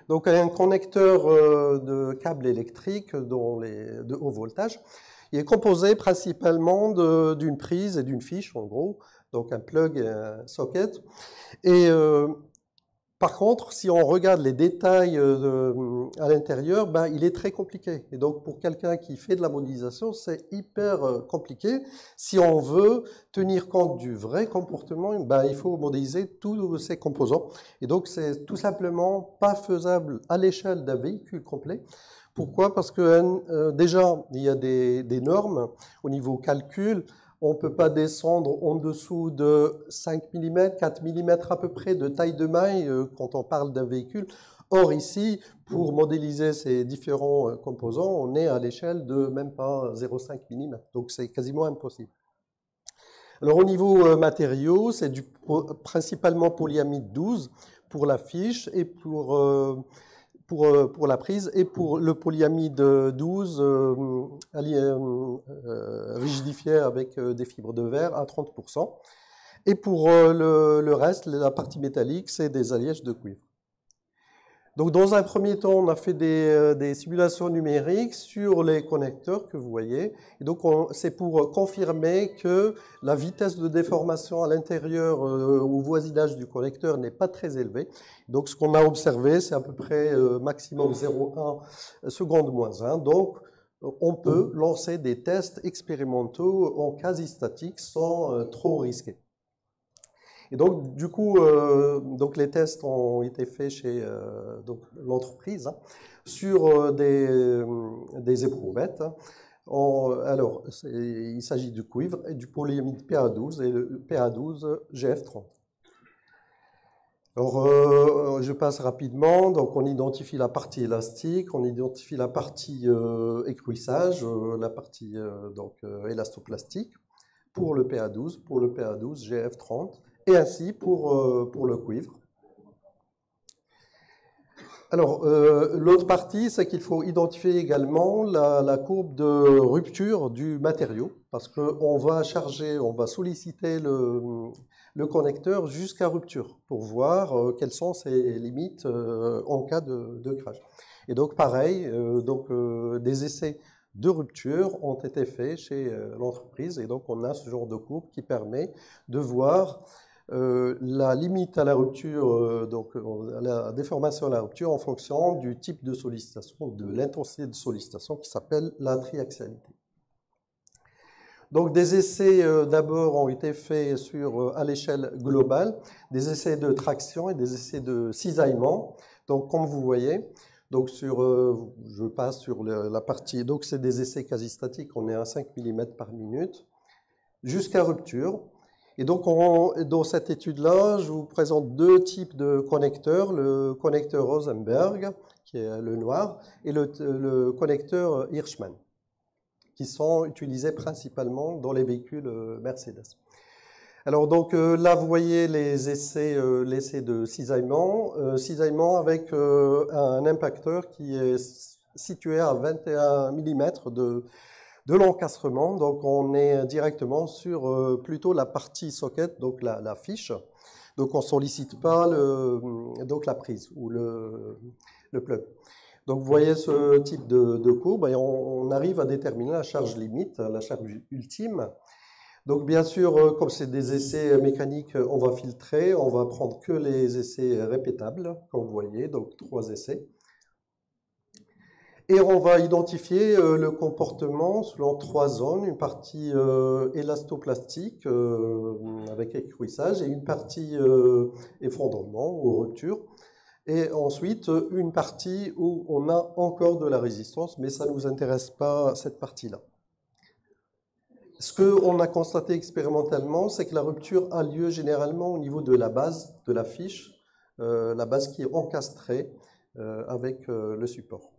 Donc un connecteur de câble électrique de haut voltage, il est composé principalement d'une prise et d'une fiche en gros, donc un plug et un socket. Et par contre, si on regarde les détails à l'intérieur, ben, il est très compliqué. Et donc, pour quelqu'un qui fait de la modélisation, c'est hyper compliqué. Si on veut tenir compte du vrai comportement, ben, il faut modéliser tous ces composants. Et donc, c'est tout simplement pas faisable à l'échelle d'un véhicule complet. Pourquoi? Parce que déjà, il y a des normes au niveau calcul. On ne peut pas descendre en dessous de 5 mm, 4 mm à peu près de taille de maille quand on parle d'un véhicule. Or ici, pour modéliser ces différents composants, on est à l'échelle de même pas 0,5 mm. Donc c'est quasiment impossible. Alors au niveau matériaux, c'est principalement polyamide 12 pour la fiche et pour la prise, et pour le polyamide 12 rigidifié avec des fibres de verre à 30%. Et pour le reste, la partie métallique, c'est des alliages de cuivre. Donc dans un premier temps, on a fait des simulations numériques sur les connecteurs que vous voyez. Et donc c'est pour confirmer que la vitesse de déformation à l'intérieur au voisinage du connecteur n'est pas très élevée. Donc ce qu'on a observé, c'est à peu près maximum 0,1 seconde moins 1. Donc on peut lancer des tests expérimentaux en quasi statique sans trop risquer. Et donc, du coup, donc les tests ont été faits chez l'entreprise sur des éprouvettes. Alors, il s'agit du cuivre et du polyamide PA12 et le PA12 GF30. Alors, je passe rapidement. Donc, on identifie la partie élastique, on identifie la partie écrouissage, la partie élastoplastique pour le PA12, pour le PA12 GF30. Et ainsi pour le cuivre. Alors, l'autre partie, c'est qu'il faut identifier également la courbe de rupture du matériau, parce qu'on va solliciter le connecteur jusqu'à rupture pour voir quelles sont ses limites en cas de crash. Et donc, pareil, des essais de rupture ont été faits chez l'entreprise, et donc on a ce genre de courbe qui permet de voir la limite à la rupture, à la déformation à la rupture en fonction du type de sollicitation, de l'intensité de sollicitation qui s'appelle la triaxialité. Donc des essais d'abord ont été faits à l'échelle globale, des essais de traction et des essais de cisaillement. Donc comme vous voyez, donc je passe sur la partie, donc c'est des essais quasi statiques, on est à 5 mm par minute, jusqu'à rupture. Et donc, dans cette étude-là, je vous présente deux types de connecteurs, le connecteur Rosenberg, qui est le noir, et le connecteur Hirschman, qui sont utilisés principalement dans les véhicules Mercedes. Alors, donc, là, vous voyez l'essai de cisaillement avec un impacteur qui est situé à 21 mm de l'encastrement, donc on est directement sur plutôt la partie socket, donc la fiche. Donc on ne sollicite pas la prise ou le plug. Donc vous voyez ce type de courbe et on arrive à déterminer la charge limite, la charge ultime. Donc bien sûr, comme c'est des essais mécaniques, on va filtrer, on va prendre que les essais répétables, comme vous voyez, donc 3 essais. Et on va identifier le comportement selon 3 zones, une partie élastoplastique avec avec écrouissage et une partie effondrement ou rupture. Et ensuite, une partie où on a encore de la résistance, mais ça ne nous intéresse pas, cette partie-là. Ce qu'on a constaté expérimentalement, c'est que la rupture a lieu généralement au niveau de la base de la fiche, la base qui est encastrée avec le support.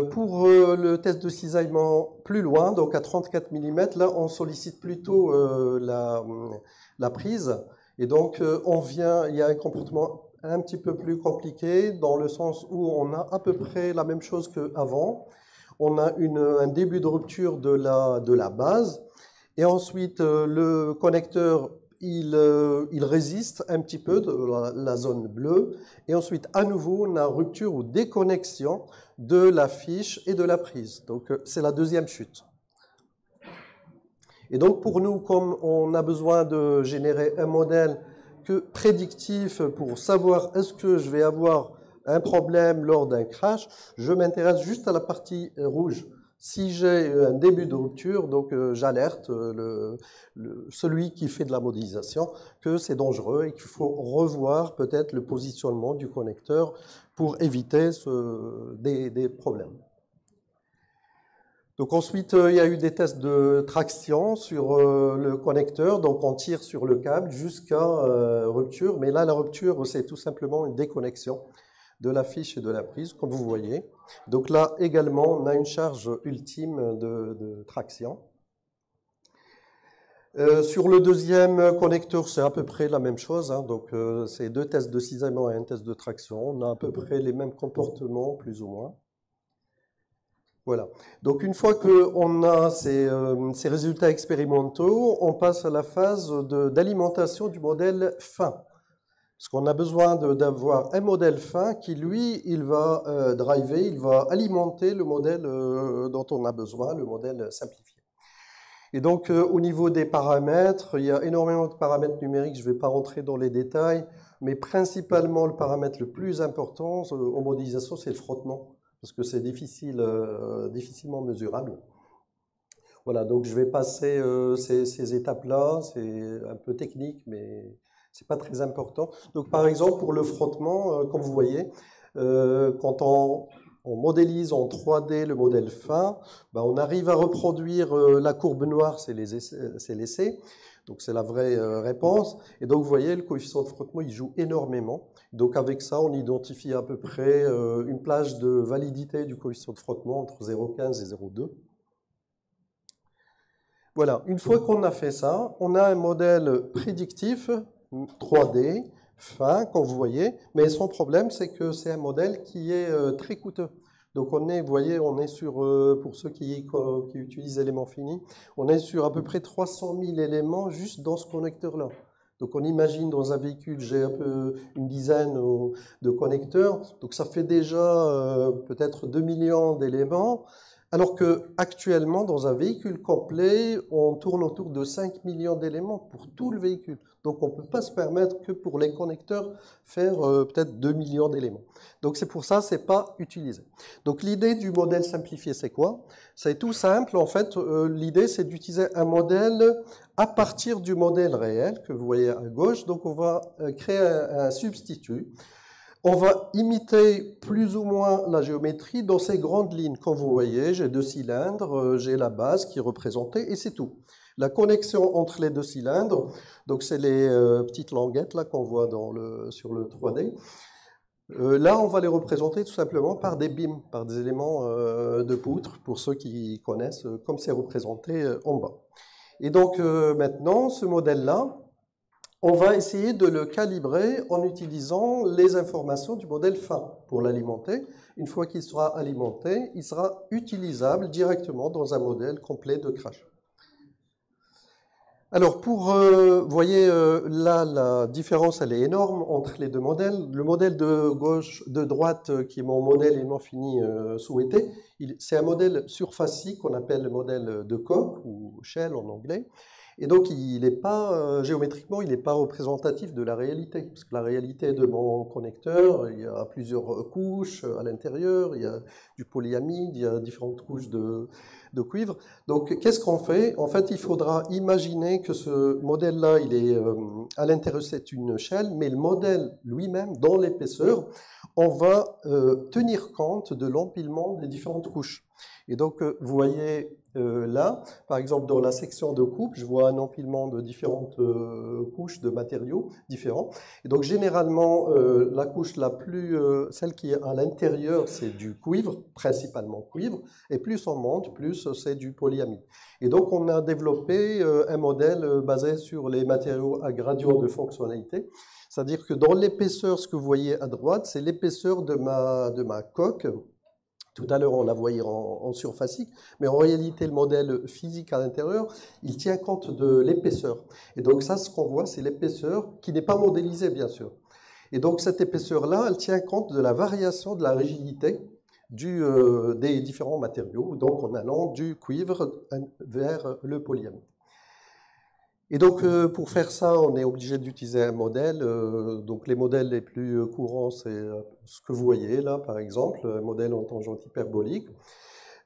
Pour le test de cisaillement plus loin, donc à 34 mm, là on sollicite plutôt la prise. Et donc, il y a un comportement un petit peu plus compliqué dans le sens où on a à peu près la même chose qu'avant. On a un début de rupture de la base. Et ensuite, le connecteur, il résiste un petit peu de la zone bleue. Et ensuite, à nouveau, on a rupture ou déconnexion de la fiche et de la prise. Donc, c'est la deuxième chute. Et donc pour nous, comme on a besoin de générer un modèle prédictif pour savoir est-ce que je vais avoir un problème lors d'un crash, je m'intéresse juste à la partie rouge. Si j'ai un début de rupture, donc j'alerte celui qui fait de la modélisation que c'est dangereux et qu'il faut revoir peut-être le positionnement du connecteur pour éviter des problèmes. Donc ensuite, il y a eu des tests de traction sur le connecteur. Donc on tire sur le câble jusqu'à rupture. Mais là, la rupture, c'est tout simplement une déconnexion de la fiche et de la prise, comme vous voyez. Donc là, également, on a une charge ultime de traction. Sur le deuxième connecteur, c'est à peu près la même chose. Hein. Donc c'est deux tests de cisaillement et un test de traction. On a à peu près les mêmes comportements, plus ou moins. Voilà. Donc une fois qu'on a ces résultats expérimentaux, on passe à la phase d'alimentation du modèle fin. Parce qu'on a besoin d'avoir un modèle fin qui, lui, il va driver, il va alimenter le modèle dont on a besoin, le modèle simplifié. Et donc au niveau des paramètres, il y a énormément de paramètres numériques, je ne vais pas rentrer dans les détails, mais principalement le paramètre le plus important en modélisation, c'est le frottement. Parce que c'est difficilement mesurable. Voilà, donc je vais passer ces étapes-là, c'est un peu technique, mais ce n'est pas très important. Donc par exemple, pour le frottement, comme vous voyez, quand on modélise en 3D le modèle fin, ben on arrive à reproduire la courbe noire, c'est l'essai. Donc c'est la vraie réponse. Et donc vous voyez, le coefficient de frottement, il joue énormément. Donc avec ça, on identifie à peu près une plage de validité du coefficient de frottement entre 0,15 et 0,2. Voilà, une fois qu'on a fait ça, on a un modèle prédictif 3D, fin, comme vous voyez. Mais son problème, c'est que c'est un modèle qui est très coûteux. Donc vous voyez, on est sur, pour ceux qui utilisent éléments finis, on est sur à peu près 300 000 éléments juste dans ce connecteur-là. Donc on imagine dans un véhicule, j'ai un peu une dizaine de connecteurs, donc ça fait déjà peut-être 2 millions d'éléments, alors qu'actuellement, dans un véhicule complet, on tourne autour de 5 millions d'éléments pour tout le véhicule. Donc on ne peut pas se permettre que pour les connecteurs, faire peut-être 2 millions d'éléments. Donc c'est pour ça, ce n'est pas utilisé. Donc l'idée du modèle simplifié, c'est quoi? C'est tout simple, en fait, l'idée c'est d'utiliser un modèle à partir du modèle réel que vous voyez à gauche. Donc on va créer un substitut. On va imiter plus ou moins la géométrie dans ces grandes lignes. Comme vous voyez, j'ai deux cylindres, j'ai la base qui est représentée et c'est tout. La connexion entre les deux cylindres, donc c'est les petites languettes là qu'on voit sur le 3D. Là, on va les représenter tout simplement par des beams, par des éléments de poutre, pour ceux qui connaissent, comme c'est représenté en bas. Et donc maintenant, ce modèle-là, on va essayer de le calibrer en utilisant les informations du modèle fin pour l'alimenter. Une fois qu'il sera alimenté, il sera utilisable directement dans un modèle complet de crash. Alors, vous voyez, là, la différence, elle est énorme entre les deux modèles. Le modèle de droite, qui est mon modèle élément fini souhaité, c'est un modèle surfacique qu'on appelle le modèle de Koch, ou Shell en anglais. Et donc, il n'est pas, géométriquement, il n'est pas représentatif de la réalité. Parce que la réalité de mon connecteur, il y a plusieurs couches à l'intérieur, il y a du polyamide, il y a différentes couches de cuivre. Donc, qu'est-ce qu'on fait? En fait, il faudra imaginer que ce modèle-là, il est à l'intérieur, c'est une chaîne, mais le modèle lui-même, dans l'épaisseur, on va tenir compte de l'empilement des différentes couches. Et donc, vous voyez là, par exemple, dans la section de coupe, je vois un empilement de différentes couches de matériaux différents. Et donc, généralement, la couche la plus, celle qui est à l'intérieur, c'est du cuivre, principalement cuivre. Et plus on monte, plus c'est du polyamide. Et donc, on a développé un modèle basé sur les matériaux à gradient de fonctionnalité. C'est-à-dire que dans l'épaisseur, ce que vous voyez à droite, c'est l'épaisseur de ma coque. Tout à l'heure, on la voyait en surfacique, mais en réalité, le modèle physique à l'intérieur, il tient compte de l'épaisseur. Et donc ça, ce qu'on voit, c'est l'épaisseur qui n'est pas modélisée, bien sûr. Et donc cette épaisseur-là, elle tient compte de la variation de la rigidité des différents matériaux, donc en allant du cuivre vers le polyamide. Et donc, pour faire ça, on est obligé d'utiliser un modèle. Donc, les modèles les plus courants, c'est ce que vous voyez là, par exemple, un modèle en tangente hyperbolique.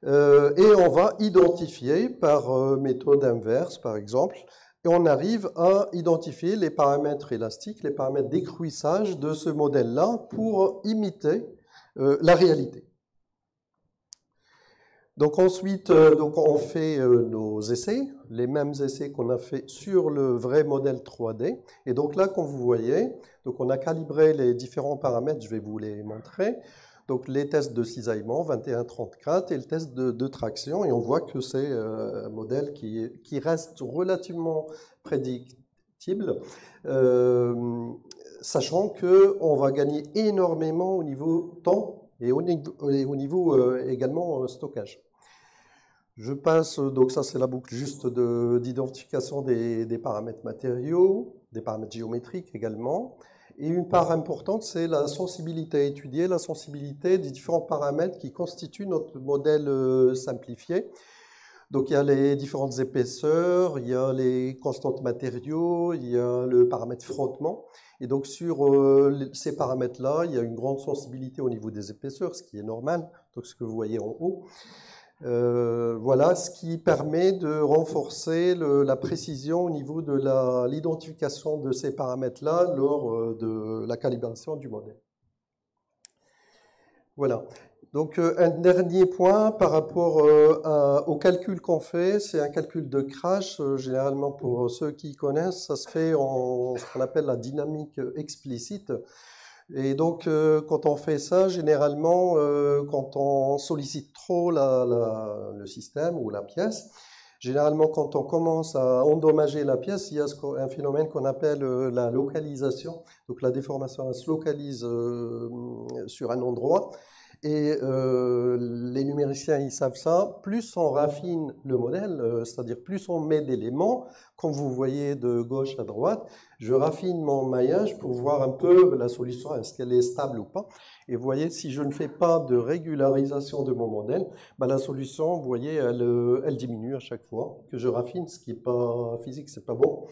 Et on va identifier par méthode inverse, par exemple, et on arrive à identifier les paramètres élastiques, les paramètres d'écrouissage de ce modèle-là pour imiter la réalité. Donc ensuite, on fait nos essais, les mêmes essais qu'on a fait sur le vrai modèle 3D. Et donc là, comme vous voyez, donc on a calibré les différents paramètres, je vais vous les montrer. Donc les tests de cisaillement, 21-34, et le test de traction. Et on voit que c'est un modèle qui reste relativement prédictible, sachant qu'on va gagner énormément au niveau temps et au niveau également stockage. Je passe, donc ça c'est la boucle juste d'identification des paramètres matériaux, des paramètres géométriques également. Et une part importante, c'est la sensibilité, étudier la sensibilité des différents paramètres qui constituent notre modèle simplifié. Donc il y a les différentes épaisseurs, il y a les constantes matériaux, il y a le paramètre frottement. Et donc sur ces paramètres-là, il y a une grande sensibilité au niveau des épaisseurs, ce qui est normal, donc ce que vous voyez en haut. Voilà, ce qui permet de renforcer la précision au niveau de l'identification de ces paramètres-là lors de la calibration du modèle. Voilà. Donc un dernier point par rapport au calcul qu'on fait, c'est un calcul de crash. Généralement, pour ceux qui connaissent, ça se fait en ce qu'on appelle la dynamique explicite. Et donc, quand on fait ça, généralement, quand on sollicite trop le système ou la pièce, généralement, quand on commence à endommager la pièce, il y a un phénomène qu'on appelle la localisation. Donc, la déformation elle se localise sur un endroit. Et les numériciens, ils savent ça. Plus on raffine le modèle, c'est-à-dire plus on met d'éléments, comme vous voyez de gauche à droite, je raffine mon maillage pour voir un peu la solution, est-ce qu'elle est stable ou pas. Et vous voyez, si je ne fais pas de régularisation de mon modèle, ben la solution, vous voyez, elle diminue à chaque fois que je raffine, ce qui n'est pas physique, c'est pas bon.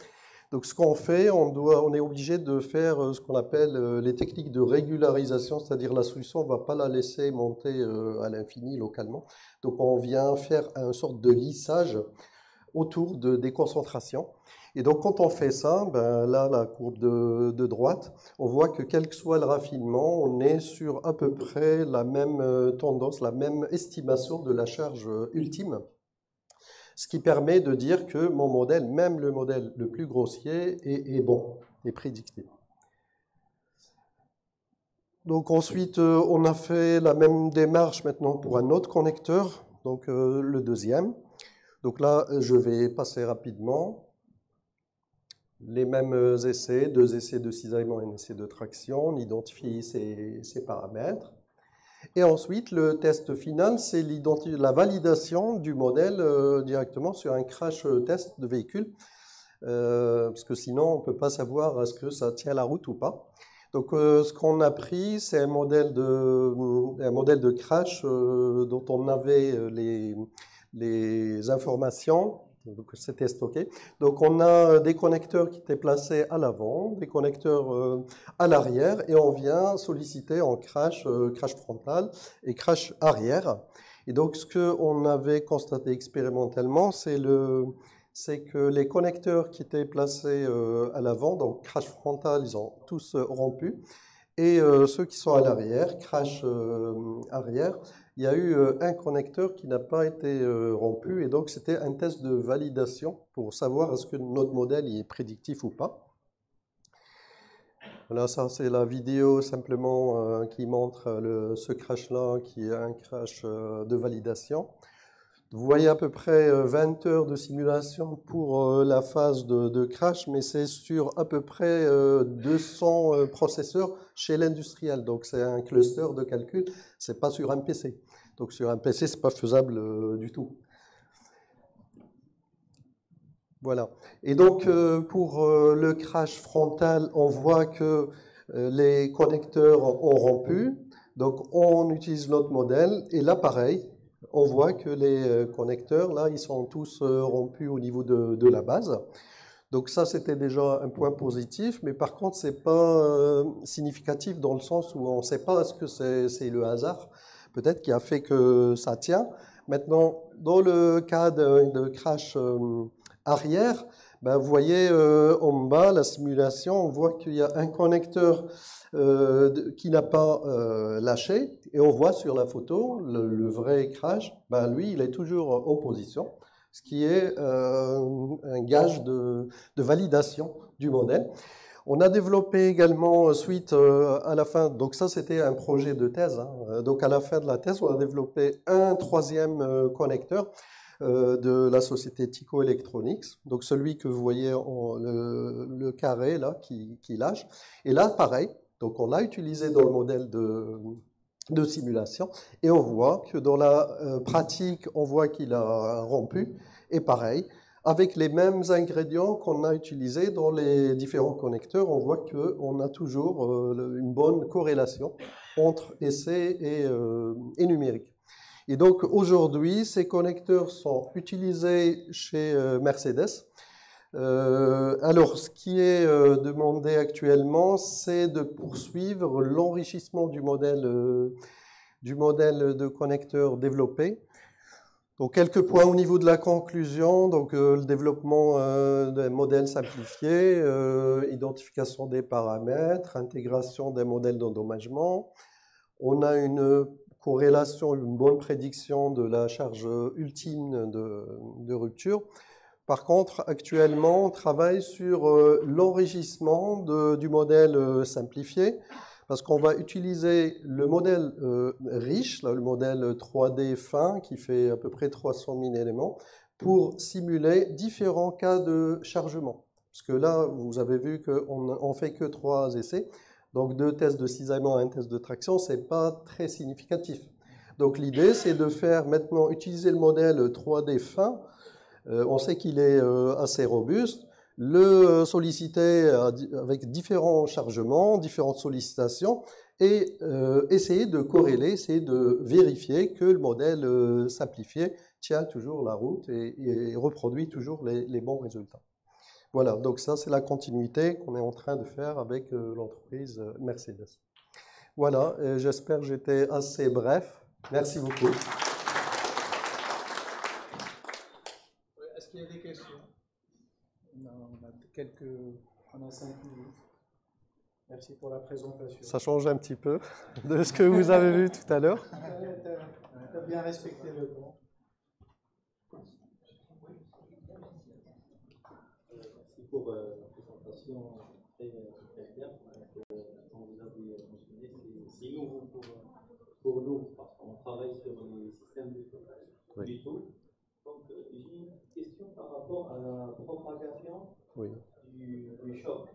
Donc ce qu'on fait, on est obligé de faire ce qu'on appelle les techniques de régularisation, c'est-à-dire la solution, on ne va pas la laisser monter à l'infini localement. Donc on vient faire une sorte de lissage autour des concentrations. Et donc quand on fait ça, ben là, la courbe de droite, on voit que quel que soit le raffinement, on est sur à peu près la même tendance, la même estimation de la charge ultime. Ce qui permet de dire que mon modèle, même le modèle le plus grossier, est bon, est prédictible. Donc ensuite, on a fait la même démarche maintenant pour un autre connecteur, donc le deuxième. Donc là, je vais passer rapidement. Les mêmes essais, 2 essais de cisaillement et un essai de traction, on identifie ces paramètres. Et ensuite, le test final, c'est la validation du modèle directement sur un crash test de véhicule, parce que sinon, on ne peut pas savoir est-ce que ça tient la route ou pas. Donc, ce qu'on a pris, c'est un modèle de crash dont on avait les informations Donc c'était stocké. Donc on a des connecteurs qui étaient placés à l'avant, des connecteurs à l'arrière, et on vient solliciter en crash, crash frontal et crash arrière. Et donc ce qu'on avait constaté expérimentalement, c'est que les connecteurs qui étaient placés à l'avant, donc crash frontal, ils ont tous rompu. Et ceux qui sont à l'arrière, crash arrière, il y a eu un connecteur qui n'a pas été rompu. Et donc, c'était un test de validation pour savoir est-ce que notre modèle est prédictif ou pas. Voilà, ça, c'est la vidéo simplement qui montre ce crash-là, qui est un crash de validation. Vous voyez à peu près 20 heures de simulation pour la phase de crash, mais c'est sur à peu près 200 processeurs chez l'industriel. Donc c'est un cluster de calcul, c'est pas sur un PC. Donc sur un PC, c'est pas faisable du tout. Voilà. Et donc pour le crash frontal, on voit que les connecteurs ont rompu. Donc on utilise notre modèle et là pareil. On voit que les connecteurs, là, ils sont tous rompus au niveau de la base. Donc ça, c'était déjà un point positif, mais par contre, c'est pas significatif dans le sens où on ne sait pas est-ce que c'est le hasard, peut-être, qui a fait que ça tient. Maintenant, dans le cas de crash arrière, ben, vous voyez en bas, la simulation, on voit qu'il y a un connecteur qui n'a pas lâché, et on voit sur la photo le vrai crash, ben lui il est toujours en position, ce qui est un gage de validation du modèle. On a développé également suite à la fin, donc ça c'était un projet de thèse, hein. Donc à la fin de la thèse on a développé un troisième connecteur de la société Tico Electronics, donc celui que vous voyez le carré là qui lâche, et là pareil. Donc, on l'a utilisé dans le modèle de simulation et on voit que dans la pratique, on voit qu'il a rompu. Et pareil, avec les mêmes ingrédients qu'on a utilisés dans les différents connecteurs, on voit qu'on a toujours une bonne corrélation entre essai et numérique. Et donc, aujourd'hui, ces connecteurs sont utilisés chez Mercedes. Alors, ce qui est demandé actuellement, c'est de poursuivre l'enrichissement du modèle de connecteur développé. Donc, quelques points au niveau de la conclusion. Donc, le développement d'un modèle simplifié, identification des paramètres, intégration des modèles d'endommagement. On a une corrélation, une bonne prédiction de la charge ultime de rupture. Par contre, actuellement, on travaille sur l'enrichissement du modèle simplifié, parce qu'on va utiliser le modèle riche, là, le modèle 3D fin, qui fait à peu près 300 000 éléments, pour simuler différents cas de chargement. Parce que là, vous avez vu qu'on ne fait que 3 essais, donc 2 tests de cisaillement et un test de traction, ce n'est pas très significatif. Donc l'idée, c'est de faire maintenant, utiliser le modèle 3D fin. On sait qu'il est assez robuste, le solliciter avec différents chargements, différentes sollicitations, et essayer de corréler, essayer de vérifier que le modèle simplifié tient toujours la route et reproduit toujours les bons résultats. Voilà, donc ça c'est la continuité qu'on est en train de faire avec l'entreprise Mercedes. Voilà, j'espère que j'étais assez bref. Merci beaucoup. Est-ce qu'il y a des questions? On a 5 minutes. Merci pour la présentation. Ça change un petit peu de ce que vous avez vu tout à l'heure. Tu as bien respecté le temps. Merci pour la présentation très claire. Comme vous avez mentionné, c'est nouveau pour nous, parce qu'on travaille sur les systèmes de stockage du tout. Donc, j'ai une question par rapport à la propagation du choc.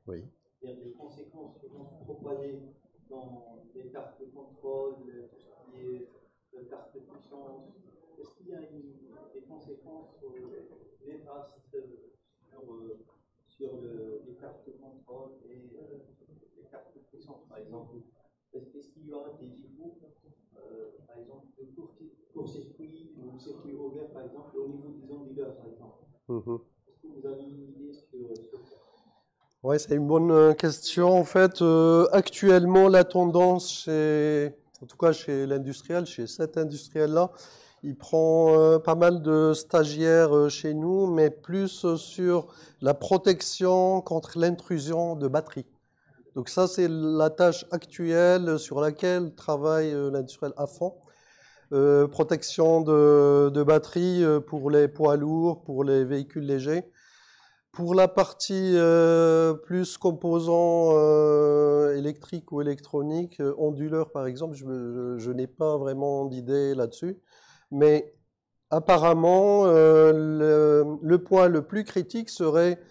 Oui. C'est-à-dire les conséquences qui vont se propager dans les cartes de contrôle, tout ce qui est carte de puissance. Est-ce qu'il y a des conséquences néfastes sur les cartes de contrôle et les cartes de puissance, par exemple? Est-ce qu'il y aura des échos, par exemple, de court-circuit ou circuit ouvert, par par exemple, au niveau des onduleurs, par exemple. Est-ce que vous avez une idée sur ça? Oui, c'est une bonne question. En fait, actuellement, la tendance, en tout cas chez l'industriel, chez cet industriel-là, il prend pas mal de stagiaires chez nous, mais plus sur la protection contre l'intrusion de batteries. Donc ça, c'est la tâche actuelle sur laquelle travaille l'industriel à fond. Protection de batteries pour les poids lourds, pour les véhicules légers. Pour la partie plus composants électriques ou électroniques, onduleurs par exemple, je n'ai pas vraiment d'idée là-dessus. Mais apparemment, le point le plus critique serait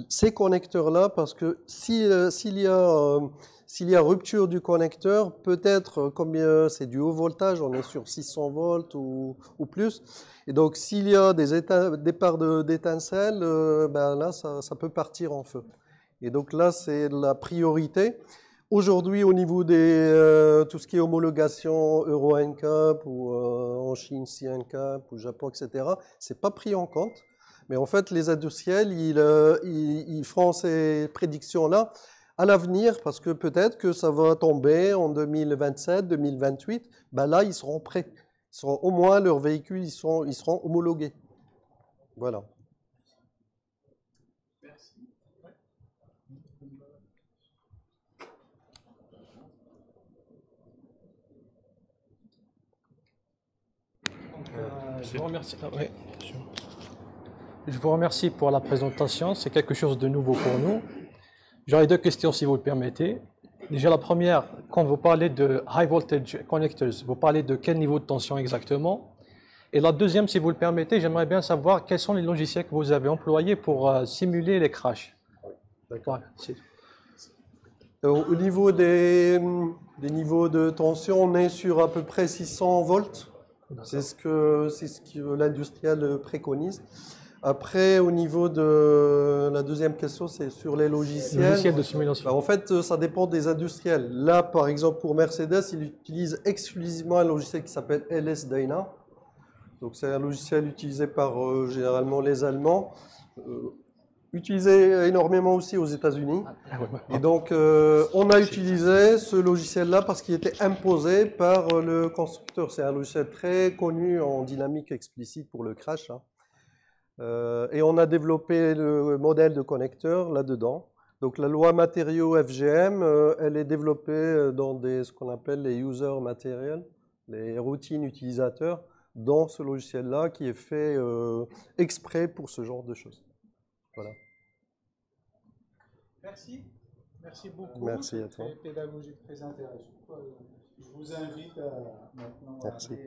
ces connecteurs-là, parce que s'il y a rupture du connecteur, peut-être, comme c'est du haut voltage, on est sur 600 volts ou plus, et donc s'il y a des départs d'étincelles, ben là, ça peut partir en feu. Et donc là, c'est la priorité. Aujourd'hui, au niveau de tout ce qui est homologation Euro NCAP ou en Chine CNCAP ou Japon, etc., c'est pas pris en compte. Mais en fait, les industriels, ils font ces prédictions-là à l'avenir parce que peut-être que ça va tomber en 2027, 2028. Ben là, ils seront prêts. Au moins, leurs véhicules, ils seront homologués. Voilà. Merci. Je vous remercie. Je vous remercie pour la présentation. C'est quelque chose de nouveau pour nous. J'aurais deux questions si vous le permettez. Déjà la première, quand vous parlez de high voltage connectors, vous parlez de quel niveau de tension exactement? Et la deuxième, si vous le permettez, j'aimerais bien savoir quels sont les logiciels que vous avez employés pour simuler les crashs. D'accord. Au niveau des niveaux de tension, on est sur à peu près 600 volts. C'est ce que l'industriel préconise. Après, au niveau de la deuxième question, c'est sur les logiciels. Logiciels de simulation. En fait, ça dépend des industriels. Là, par exemple, pour Mercedes, ils utilisent exclusivement un logiciel qui s'appelle LS-DYNA. Donc, c'est un logiciel utilisé par généralement les Allemands, utilisé énormément aussi aux États-Unis. Et donc, on a utilisé ce logiciel-là parce qu'il était imposé par le constructeur. C'est un logiciel très connu en dynamique explicite pour le crash. Hein. Et on a développé le modèle de connecteur là-dedans. Donc la loi matériaux FGM, elle est développée dans ce qu'on appelle les user materials, les routines utilisateurs, dans ce logiciel-là qui est fait exprès pour ce genre de choses. Voilà. Merci. Merci beaucoup. Merci à toi. Très pédagogique, très intéressant. Je vous invite à maintenant. Merci. Aller,